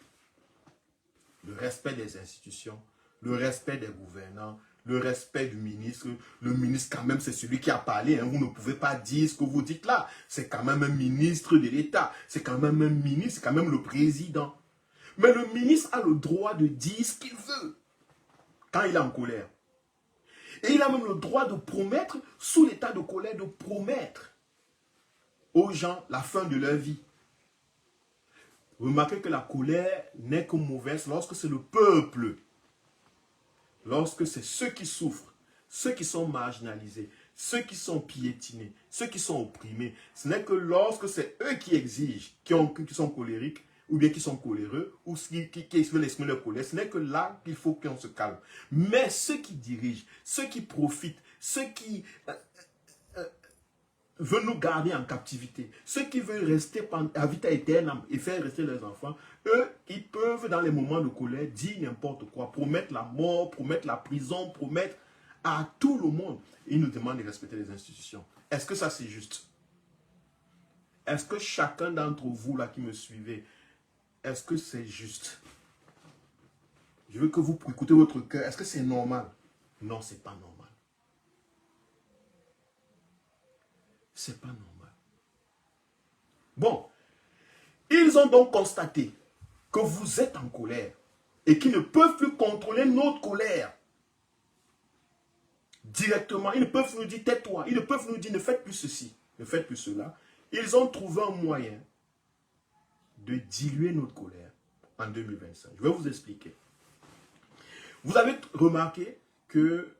Le respect des institutions, le respect des gouvernants, le respect du ministre. Le ministre, quand même, c'est celui qui a parlé. Hein. Vous ne pouvez pas dire ce que vous dites là. C'est quand même un ministre de l'État. C'est quand même un ministre, c'est quand même le président. Mais le ministre a le droit de dire ce qu'il veut quand il est en colère. Et il a même le droit de promettre, sous l'état de colère, de promettre aux gens la fin de leur vie. Remarquez que la colère n'est que mauvaise lorsque c'est le peuple. Lorsque c'est ceux qui souffrent, ceux qui sont marginalisés, ceux qui sont piétinés, ceux qui sont opprimés. Ce n'est que lorsque c'est eux qui exigent, qui sont colériques, ou bien qui sont coléreux, ou qui veulent exprimer leur colère. Ce n'est que là qu'il faut qu'on se calme. Mais ceux qui dirigent, ceux qui profitent, ceux qui veulent nous garder en captivité, ceux qui veulent rester à vita aeternam et faire rester leurs enfants, eux, ils peuvent, dans les moments de colère, dire n'importe quoi, promettre la mort, promettre la prison, promettre à tout le monde. Ils nous demandent de respecter les institutions. Est-ce que ça, c'est juste? Est-ce que chacun d'entre vous, là, qui me suivez, est-ce que c'est juste? Je veux que vous écoutez votre cœur. Est-ce que c'est normal? Non, c'est pas normal. C'est pas normal. Bon, ils ont donc constaté que vous êtes en colère et qu'ils ne peuvent plus contrôler notre colère directement. Ils ne peuvent nous dire tais-toi. Ils ne peuvent nous dire ne faites plus ceci, ne faites plus cela. Ils ont trouvé un moyen de diluer notre colère en 2025. Je vais vous expliquer. Vous avez remarqué qu'il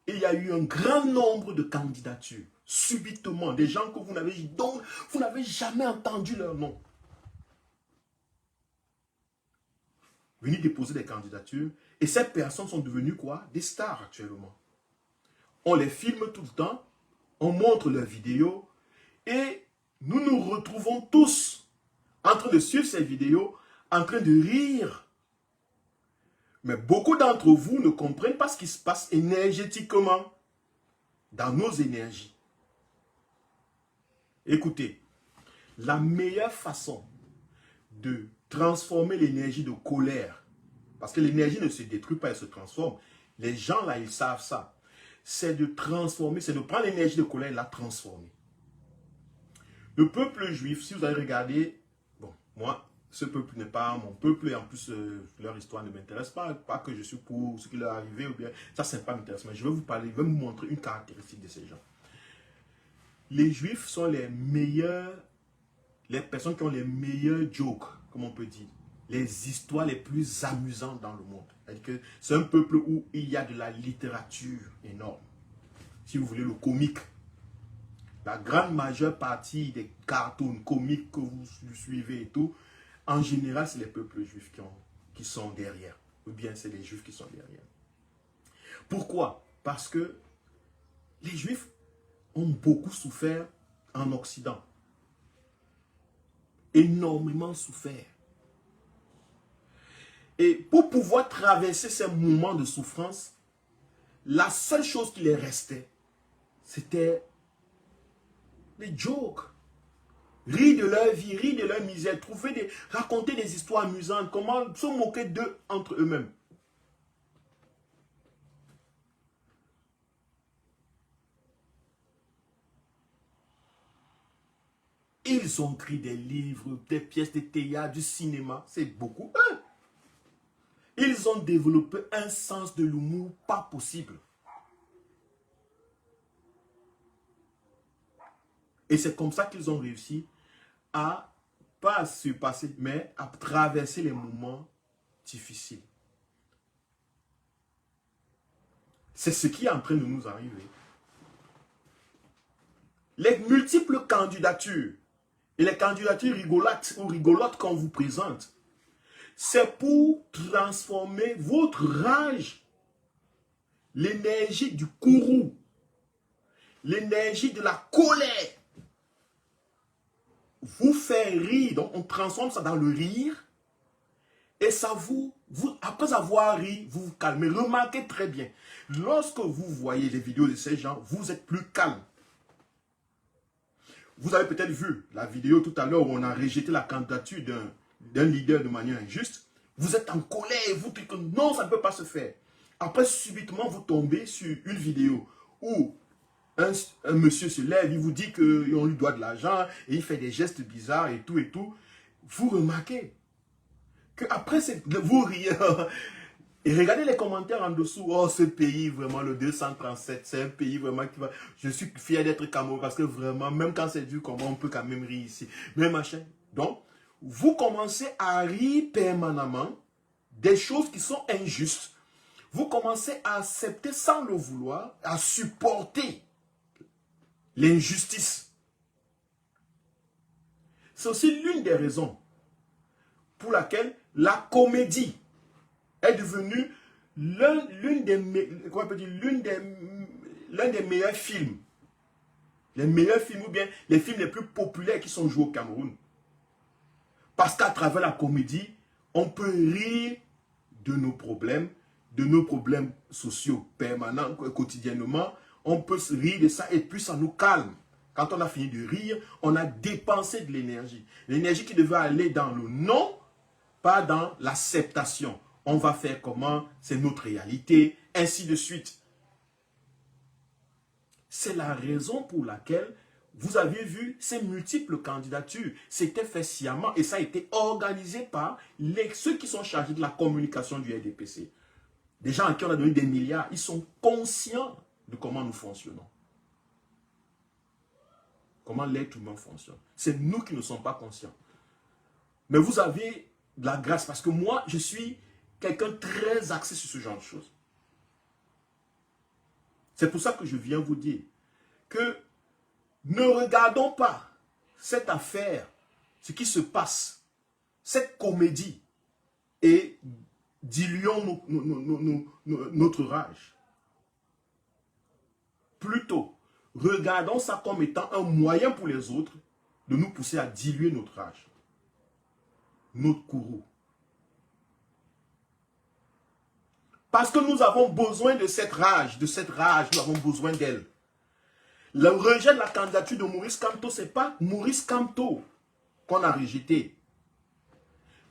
y a eu un grand nombre de candidatures, subitement, des gens que dont vous n'avez jamais entendu leur nom. Venir déposer des candidatures, et ces personnes sont devenues quoi? Des stars actuellement. On les filme tout le temps, on montre leurs vidéos, et nous nous retrouvons tous en train de suivre ces vidéos, en train de rire. Mais beaucoup d'entre vous ne comprennent pas ce qui se passe énergétiquement dans nos énergies. Écoutez, la meilleure façon de transformer l'énergie de colère, parce que l'énergie ne se détruit pas, elle se transforme. Les gens là, ils savent ça. C'est de transformer, c'est de prendre l'énergie de colère et la transformer. Le peuple juif, si vous avez regardé, bon, moi, ce peuple n'est pas mon peuple et en plus, leur histoire ne m'intéresse pas. Pas que je suis pour ce qui leur est arrivé ou bien, ça, c'est pas m'intéresse. Mais je vais vous parler, je vais vous montrer une caractéristique de ces gens. Les juifs sont les meilleurs, les personnes qui ont les meilleurs jokes, comme on peut dire. Les histoires les plus amusantes dans le monde. C'est-à-dire que c'est un peuple où il y a de la littérature énorme. Si vous voulez, le comique. La grande majeure partie des cartoons comiques que vous suivez et tout, en général, c'est les peuples juifs qui sont derrière. Ou bien c'est les juifs qui sont derrière. Pourquoi? Parce que les juifs ont beaucoup souffert en Occident. Énormément souffert. Et pour pouvoir traverser ces moments de souffrance, la seule chose qui les restait, c'était les jokes. Rire de leur vie, rire de leur misère, raconter des histoires amusantes, comment se moquer d'eux entre eux-mêmes. Ils ont écrit des livres, des pièces de théâtre, du cinéma, c'est beaucoup. Ils ont développé un sens de l'humour pas possible. Et c'est comme ça qu'ils ont réussi à, pas à se passer, mais à traverser les moments difficiles. C'est ce qui est en train de nous arriver. Les multiples candidatures et les candidatures rigolotes qu'on vous présente, c'est pour transformer votre rage, l'énergie du courroux, l'énergie de la colère, vous faire rire. Donc on transforme ça dans le rire et ça après avoir ri, vous vous calmez. Remarquez très bien, lorsque vous voyez les vidéos de ces gens, vous êtes plus calme. Vous avez peut-être vu la vidéo tout à l'heure où on a rejeté la candidature d'un leader de manière injuste. Vous êtes en colère et vous dites que non, ça ne peut pas se faire. Après, subitement, vous tombez sur une vidéo où un monsieur se lève, il vous dit qu'on lui doit de l'argent et il fait des gestes bizarres et tout et tout. Vous remarquez qu'après, vous riez. Et regardez les commentaires en dessous. Oh, ce pays, vraiment, le 237, c'est un pays vraiment qui va... Je suis fier d'être Cameroun parce que vraiment, même quand c'est dur, comment on peut quand même rire ici. Mais machin. Donc, vous commencez à rire permanemment des choses qui sont injustes. Vous commencez à accepter sans le vouloir, à supporter l'injustice. C'est aussi l'une des raisons pour laquelle la comédie est devenu l'un des meilleurs films. Les meilleurs films ou bien les films les plus populaires qui sont joués au Cameroun. Parce qu'à travers la comédie, on peut rire de nos problèmes sociaux permanents, quotidiennement. On peut se rire de ça et puis ça nous calme. Quand on a fini de rire, on a dépensé de l'énergie. L'énergie qui devait aller dans le non, pas dans l'acceptation. On va faire comment, c'est notre réalité, ainsi de suite. C'est la raison pour laquelle vous avez vu ces multiples candidatures. C'était fait sciemment et ça a été organisé par ceux qui sont chargés de la communication du RDPC. Des gens à qui on a donné des milliards, ils sont conscients de comment nous fonctionnons. Comment l'être humain fonctionne. C'est nous qui ne sommes pas conscients. Mais vous avez de la grâce parce que moi, je suis quelqu'un très axé sur ce genre de choses. C'est pour ça que je viens vous dire que ne regardons pas cette affaire, ce qui se passe, cette comédie, et diluons notre rage. Plutôt, regardons ça comme étant un moyen pour les autres de nous pousser à diluer notre rage, notre courroux. Parce que nous avons besoin de cette rage, nous avons besoin d'elle. Le rejet de la candidature de Maurice Kamto, ce n'est pas Maurice Kamto qu'on a rejeté.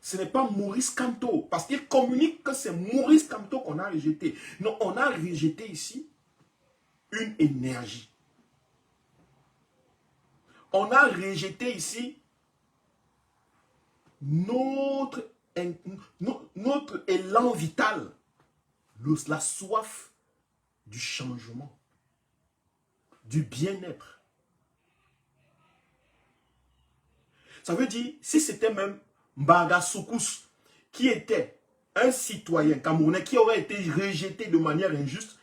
Ce n'est pas Maurice Kamto, parce qu'il communique que c'est Maurice Kamto qu'on a rejeté. Non, on a rejeté ici une énergie. On a rejeté ici notre élan vital, la soif du changement, du bien-être. Ça veut dire, si c'était même Mbaga Soukous, qui était un citoyen camerounais qui aurait été rejeté de manière injuste,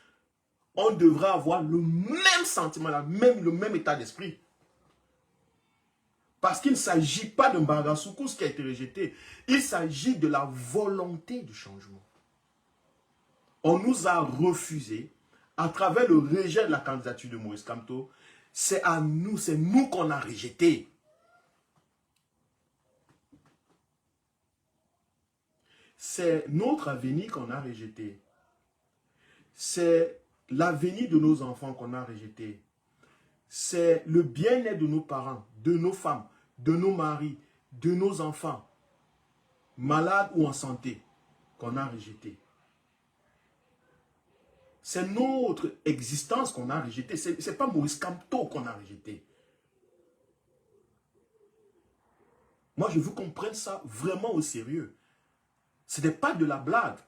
on devrait avoir le même sentiment, le même état d'esprit. Parce qu'il ne s'agit pas de Mbaga Soukous qui a été rejeté, il s'agit de la volonté du changement. On nous a refusé, à travers le rejet de la candidature de Maurice Kamto, c'est nous qu'on a rejeté. C'est notre avenir qu'on a rejeté. C'est l'avenir de nos enfants qu'on a rejeté. C'est le bien-être de nos parents, de nos femmes, de nos maris, de nos enfants, malades ou en santé, qu'on a rejeté. C'est notre existence qu'on a rejetée. Ce n'est pas Maurice Kamto qu'on a rejeté. Moi, je veux qu'on prenne ça vraiment au sérieux. Ce n'est pas de la blague.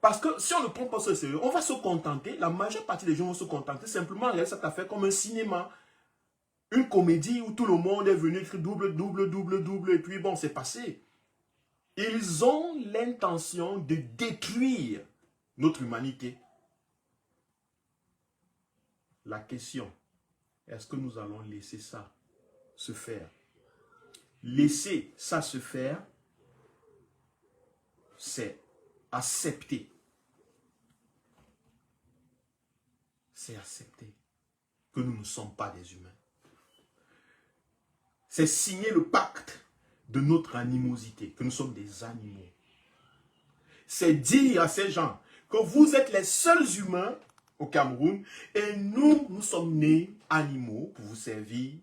Parce que si on ne prend pas ça au sérieux, on va se contenter, la majeure partie des gens vont se contenter simplement avec cette affaire comme un cinéma. Une comédie où tout le monde est venu écrire double, double, double, double, et puis bon, c'est passé. Ils ont l'intention de détruire notre humanité. La question, est-ce que nous allons laisser ça se faire? Laisser ça se faire, c'est accepter. C'est accepter que nous ne sommes pas des humains. C'est signer le pacte de notre animosité, que nous sommes des animaux. C'est dire à ces gens que vous êtes les seuls humains au Cameroun et nous sommes nés animaux pour vous servir.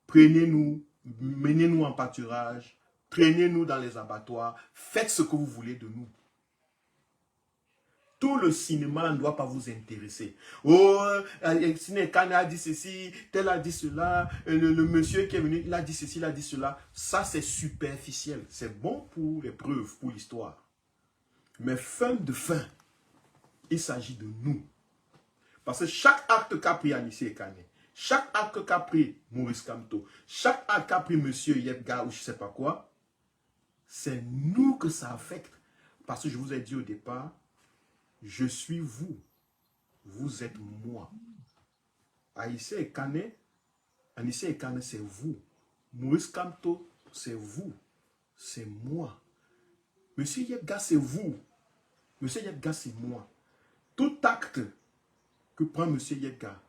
Prenez-nous, menez-nous en pâturage, traînez-nous dans les abattoirs, faites ce que vous voulez de nous. Tout le cinéma ne doit pas vous intéresser. Oh, Kane a dit ceci, tel a dit cela, le monsieur qui est venu, il a dit ceci, il a dit cela. Ça, c'est superficiel. C'est bon pour les preuves, pour l'histoire. Mais fin de fin, il s'agit de nous. Parce que chaque acte qu'a pris Anissé Kane, chaque acte qu'a pris Maurice Kamto, chaque acte qu'a pris monsieur Yebga ou je ne sais pas quoi, c'est nous que ça affecte. Parce que je vous ai dit au départ, je suis vous, vous êtes moi. Anissé Kane, c'est vous. Maurice Kamto, c'est vous, c'est moi. Monsieur Yebga, c'est vous. Monsieur Yebga, c'est moi. Tout acte que prend monsieur Yebga,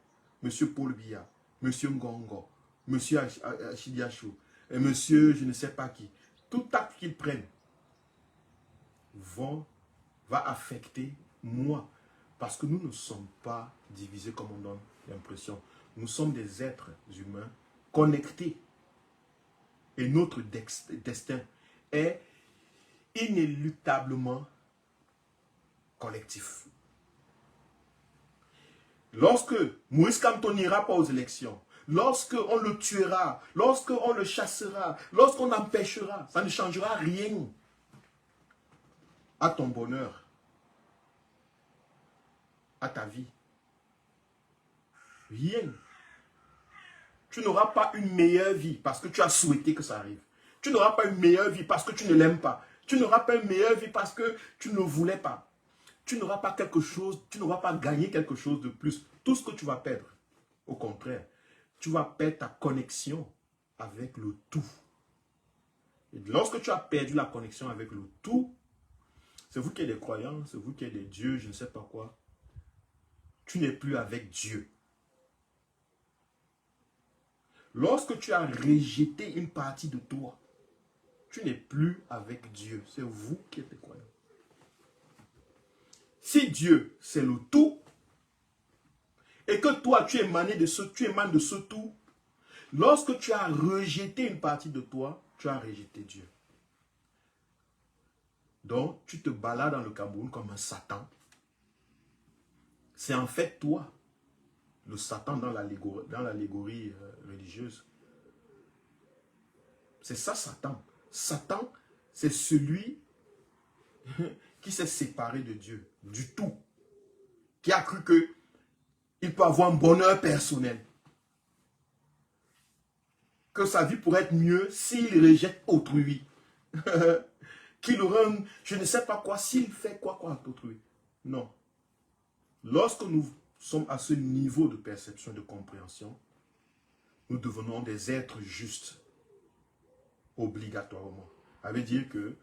monsieur Paul Biya, monsieur Ngongo, monsieur Achidiachou, et monsieur je ne sais pas qui, tout acte qu'ils prennent va affecter moi. Parce que nous ne sommes pas divisés comme on donne l'impression. Nous sommes des êtres humains connectés. Et notre destin est inéluctablement collectif. Lorsque Maurice Kamto n'ira pas aux élections, lorsqu'on le tuera, lorsqu'on le chassera, lorsqu'on empêchera, ça ne changera rien à ton bonheur, à ta vie. Rien. Tu n'auras pas une meilleure vie parce que tu as souhaité que ça arrive. Tu n'auras pas une meilleure vie parce que tu ne l'aimes pas. Tu n'auras pas une meilleure vie parce que tu ne voulais pas. Tu n'auras pas quelque chose, tu n'auras pas gagné quelque chose de plus. Tout ce que tu vas perdre, au contraire, tu vas perdre ta connexion avec le tout. Et lorsque tu as perdu la connexion avec le tout, c'est vous qui êtes des croyants, c'est vous qui êtes des dieux, je ne sais pas quoi. Tu n'es plus avec Dieu. Lorsque tu as rejeté une partie de toi, tu n'es plus avec Dieu. C'est vous qui êtes des croyants. Si Dieu, c'est le tout, et que toi, tu émanes de ce tout, lorsque tu as rejeté une partie de toi, tu as rejeté Dieu. Donc, tu te balades dans le Cameroun comme un Satan. C'est en fait toi, le Satan dans l'allégorie religieuse. C'est ça Satan. Satan, c'est celui qui s'est séparé de Dieu, du tout. Qui a cru qu'il peut avoir un bonheur personnel. Que sa vie pourrait être mieux s'il rejette autrui. Qu'il aurait un, je ne sais pas quoi, s'il fait quoi à autrui. Non. Lorsque nous sommes à ce niveau de perception, de compréhension, nous devenons des êtres justes. Obligatoirement. Ça veut dire que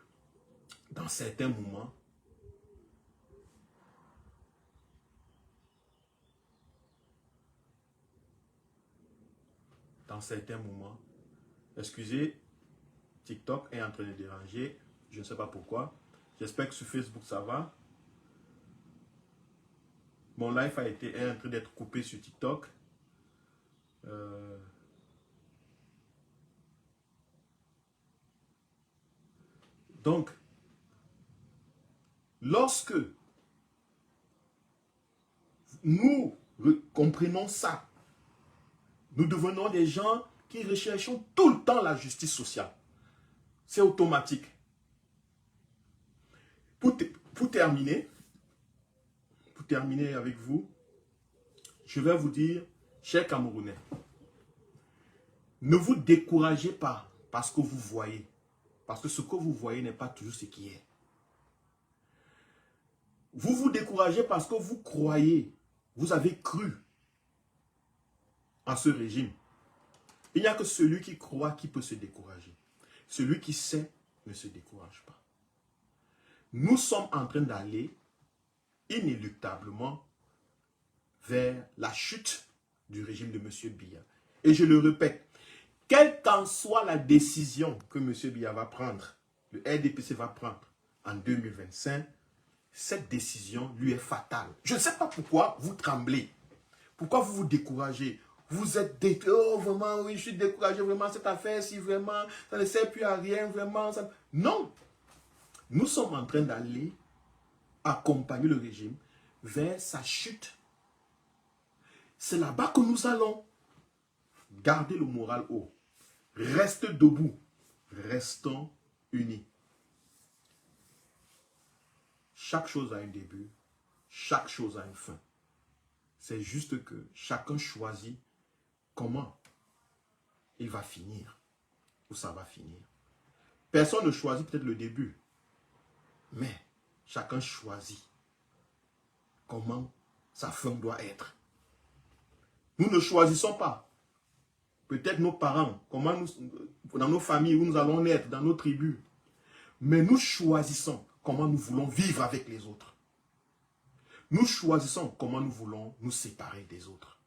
dans certains moments, excusez, TikTok est en train de déranger, je ne sais pas pourquoi. J'espère que sur Facebook, ça va. Mon live est en train d'être coupé sur TikTok. Donc, lorsque nous comprenons ça, nous devenons des gens qui recherchons tout le temps la justice sociale. C'est automatique. Pour terminer avec vous, je vais vous dire, chers Camerounais, ne vous découragez pas parce que vous voyez. Parce que ce que vous voyez n'est pas toujours ce qui est. Vous vous découragez parce que vous croyez, vous avez cru en ce régime. Il n'y a que celui qui croit qui peut se décourager. Celui qui sait ne se décourage pas. Nous sommes en train d'aller inéluctablement vers la chute du régime de M. Biya. Et je le répète, quelle qu'en soit la décision que M. Biya va prendre, le RDPC va prendre en 2025, cette décision lui est fatale. Je ne sais pas pourquoi vous tremblez. Pourquoi vous vous découragez? Vous êtes oh vraiment, oui, je suis découragé, vraiment, cette affaire, si vraiment, ça ne sert plus à rien, vraiment. Ça... Non. Nous sommes en train d'aller accompagner le régime vers sa chute. C'est là-bas que nous allons. Garder le moral haut. Restez debout. Restons unis. Chaque chose a un début. Chaque chose a une fin. C'est juste que chacun choisit comment il va finir. Ou ça va finir. Personne ne choisit peut-être le début. Mais chacun choisit comment sa fin doit être. Nous ne choisissons pas. Peut-être nos parents, comment nous, dans nos familles où nous allons naître, dans nos tribus. Mais nous choisissons comment nous voulons vivre avec les autres. Nous choisissons comment nous voulons nous séparer des autres.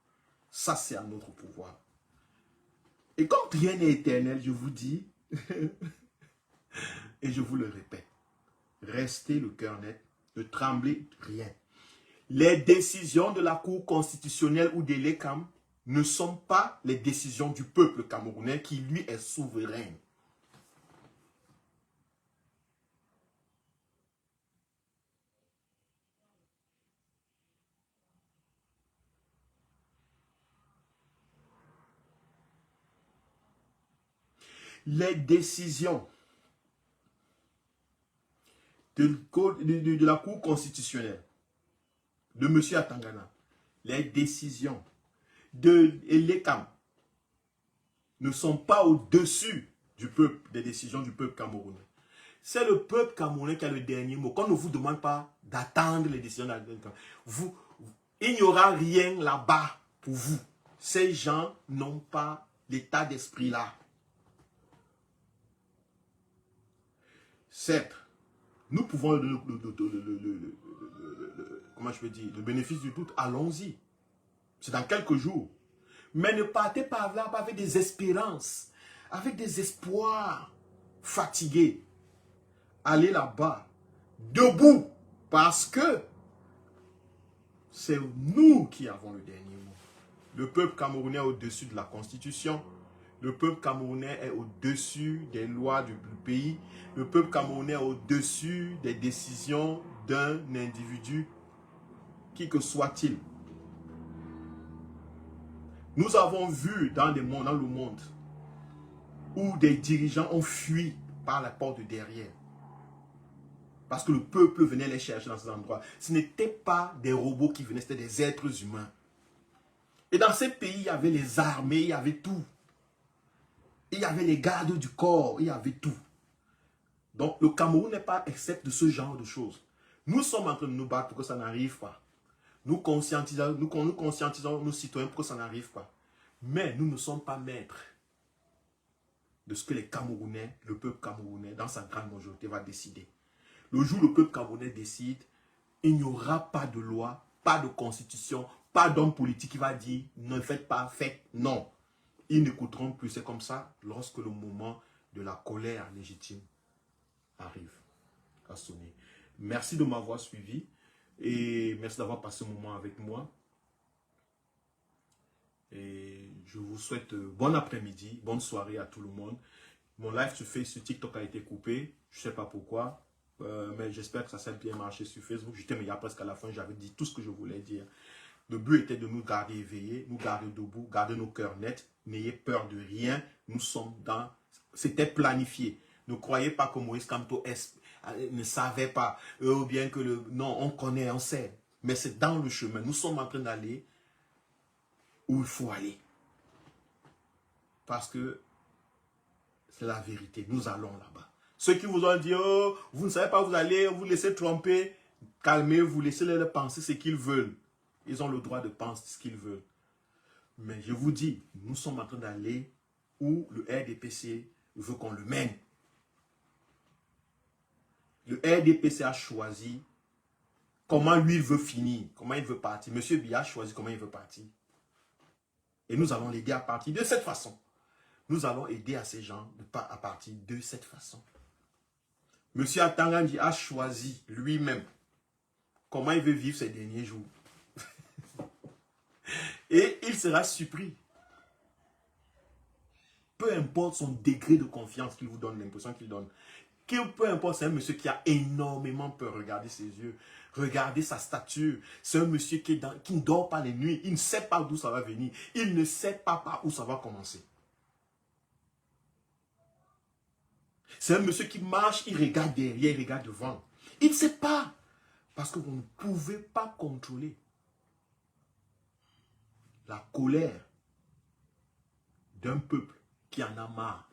Ça, c'est à notre pouvoir. Et comme rien n'est éternel, je vous dis, et je vous le répète, restez le cœur net, ne tremblez rien. Les décisions de la Cour constitutionnelle ou de l'ECAM ne sont pas les décisions du peuple camerounais qui, lui, est souverain. Les décisions de la Cour constitutionnelle, de M. Atangana, les décisions de l'ECAM ne sont pas au-dessus du peuple, des décisions du peuple camerounais. C'est le peuple camerounais qui a le dernier mot. Qu'on ne vous demande pas d'attendre les décisions de l'ECAM. Il n'y aura rien là-bas pour vous. Ces gens n'ont pas l'état d'esprit là. Certes, nous pouvons comment je peux dire, le bénéfice du doute, allons-y. C'est dans quelques jours. Mais ne partez pas là avec des espérances, avec des espoirs fatigués. Allez là-bas, debout, parce que c'est nous qui avons le dernier mot. Le peuple camerounais est au-dessus de la Constitution. Le peuple camerounais est au-dessus des lois du pays. Le peuple camerounais est au-dessus des décisions d'un individu, qui que soit-il. Nous avons vu dans le monde où des dirigeants ont fui par la porte de derrière. Parce que le peuple venait les chercher dans ces endroits. Ce n'étaient pas des robots qui venaient, c'était des êtres humains. Et dans ces pays, il y avait les armées, il y avait tout. Il y avait les gardes du corps, il y avait tout. Donc le Cameroun n'est pas excepté de ce genre de choses. Nous sommes en train de nous battre pour que ça n'arrive pas. Nous conscientisons nos citoyens pour que ça n'arrive pas. Mais nous ne sommes pas maîtres de ce que les Camerounais, le peuple camerounais, dans sa grande majorité, va décider. Le jour où le peuple camerounais décide, il n'y aura pas de loi, pas de constitution, pas d'homme politique qui va dire « ne faites pas, faites non ». Ils n'écouteront plus. C'est comme ça lorsque le moment de la colère légitime arrive. a sonné. Merci de m'avoir suivi et merci d'avoir passé un moment avec moi. Et je vous souhaite bon après-midi, bonne soirée à tout le monde. Mon live sur TikTok a été coupé, je ne sais pas pourquoi, mais j'espère que ça s'est bien marché sur Facebook. J'étais mais il y a presque à la fin, j'avais dit tout ce que je voulais dire. Le but était de nous garder éveillés, nous garder debout, garder nos cœurs nets. N'ayez peur de rien. Nous sommes dans... C'était planifié. Ne croyez pas que Moïse Kamto ne savait pas. Ou bien que le... Non, on connaît, on sait. Mais c'est dans le chemin. Nous sommes en train d'aller où il faut aller. Parce que c'est la vérité. Nous allons là-bas. Ceux qui vous ont dit, oh, vous ne savez pas où vous allez, vous laissez tromper. Calmez-vous, laissez-les penser ce qu'ils veulent. Ils ont le droit de penser ce qu'ils veulent. Mais je vous dis, nous sommes en train d'aller où le RDPC veut qu'on le mène. Le RDPC a choisi comment lui il veut finir, comment il veut partir. Monsieur Biya a choisi comment il veut partir. Et nous allons l'aider à partir de cette façon. Nous allons aider à ces gens à partir de cette façon. Monsieur Atangandji a choisi lui-même comment il veut vivre ses derniers jours. Et il sera surpris. Peu importe son degré de confiance qu'il vous donne, l'impression qu'il donne. Peu importe, c'est un monsieur qui a énormément peur. Regardez ses yeux. Regardez sa stature. C'est un monsieur qui ne dort pas les nuits. Il ne sait pas d'où ça va venir. Il ne sait pas par où ça va commencer. C'est un monsieur qui marche, il regarde derrière, il regarde devant. Il ne sait pas. Parce que vous ne pouvez pas contrôler la colère d'un peuple qui en a marre.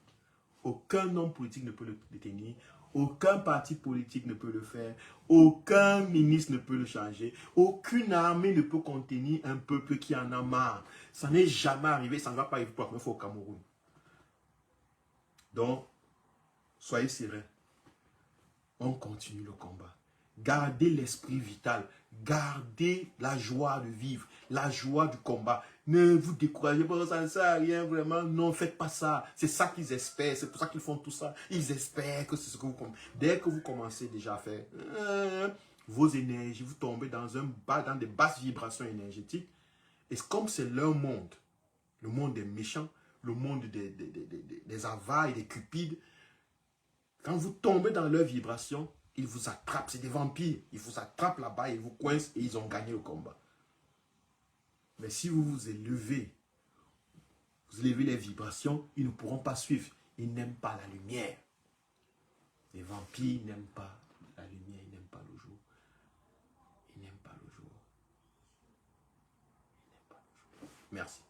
Aucun homme politique ne peut le détenir. Aucun parti politique ne peut le faire. Aucun ministre ne peut le changer. Aucune armée ne peut contenir un peuple qui en a marre. Ça n'est jamais arrivé. Ça ne va pas arriver pour la première fois au Cameroun. Donc, soyez sereins. On continue le combat. Gardez l'esprit vital. Gardez la joie de vivre. La joie du combat. Ne vous découragez pas, ça ne sert à rien vraiment. Non, faites pas ça. C'est ça qu'ils espèrent. C'est pour ça qu'ils font tout ça. Ils espèrent que c'est ce que vous commencez. Dès que vous commencez déjà à faire vos énergies, vous tombez dans des basses vibrations énergétiques. Et comme c'est leur monde, le monde des méchants, le monde des avares et des cupides, quand vous tombez dans leur vibration, ils vous attrapent. C'est des vampires. Ils vous attrapent là-bas, ils vous coincent et ils ont gagné le combat. Mais si vous vous élevez les vibrations, ils ne pourront pas suivre. Ils n'aiment pas la lumière. Les vampires n'aiment pas la lumière, ils n'aiment pas le jour. Ils n'aiment pas le jour. Ils n'aiment pas le jour. Merci.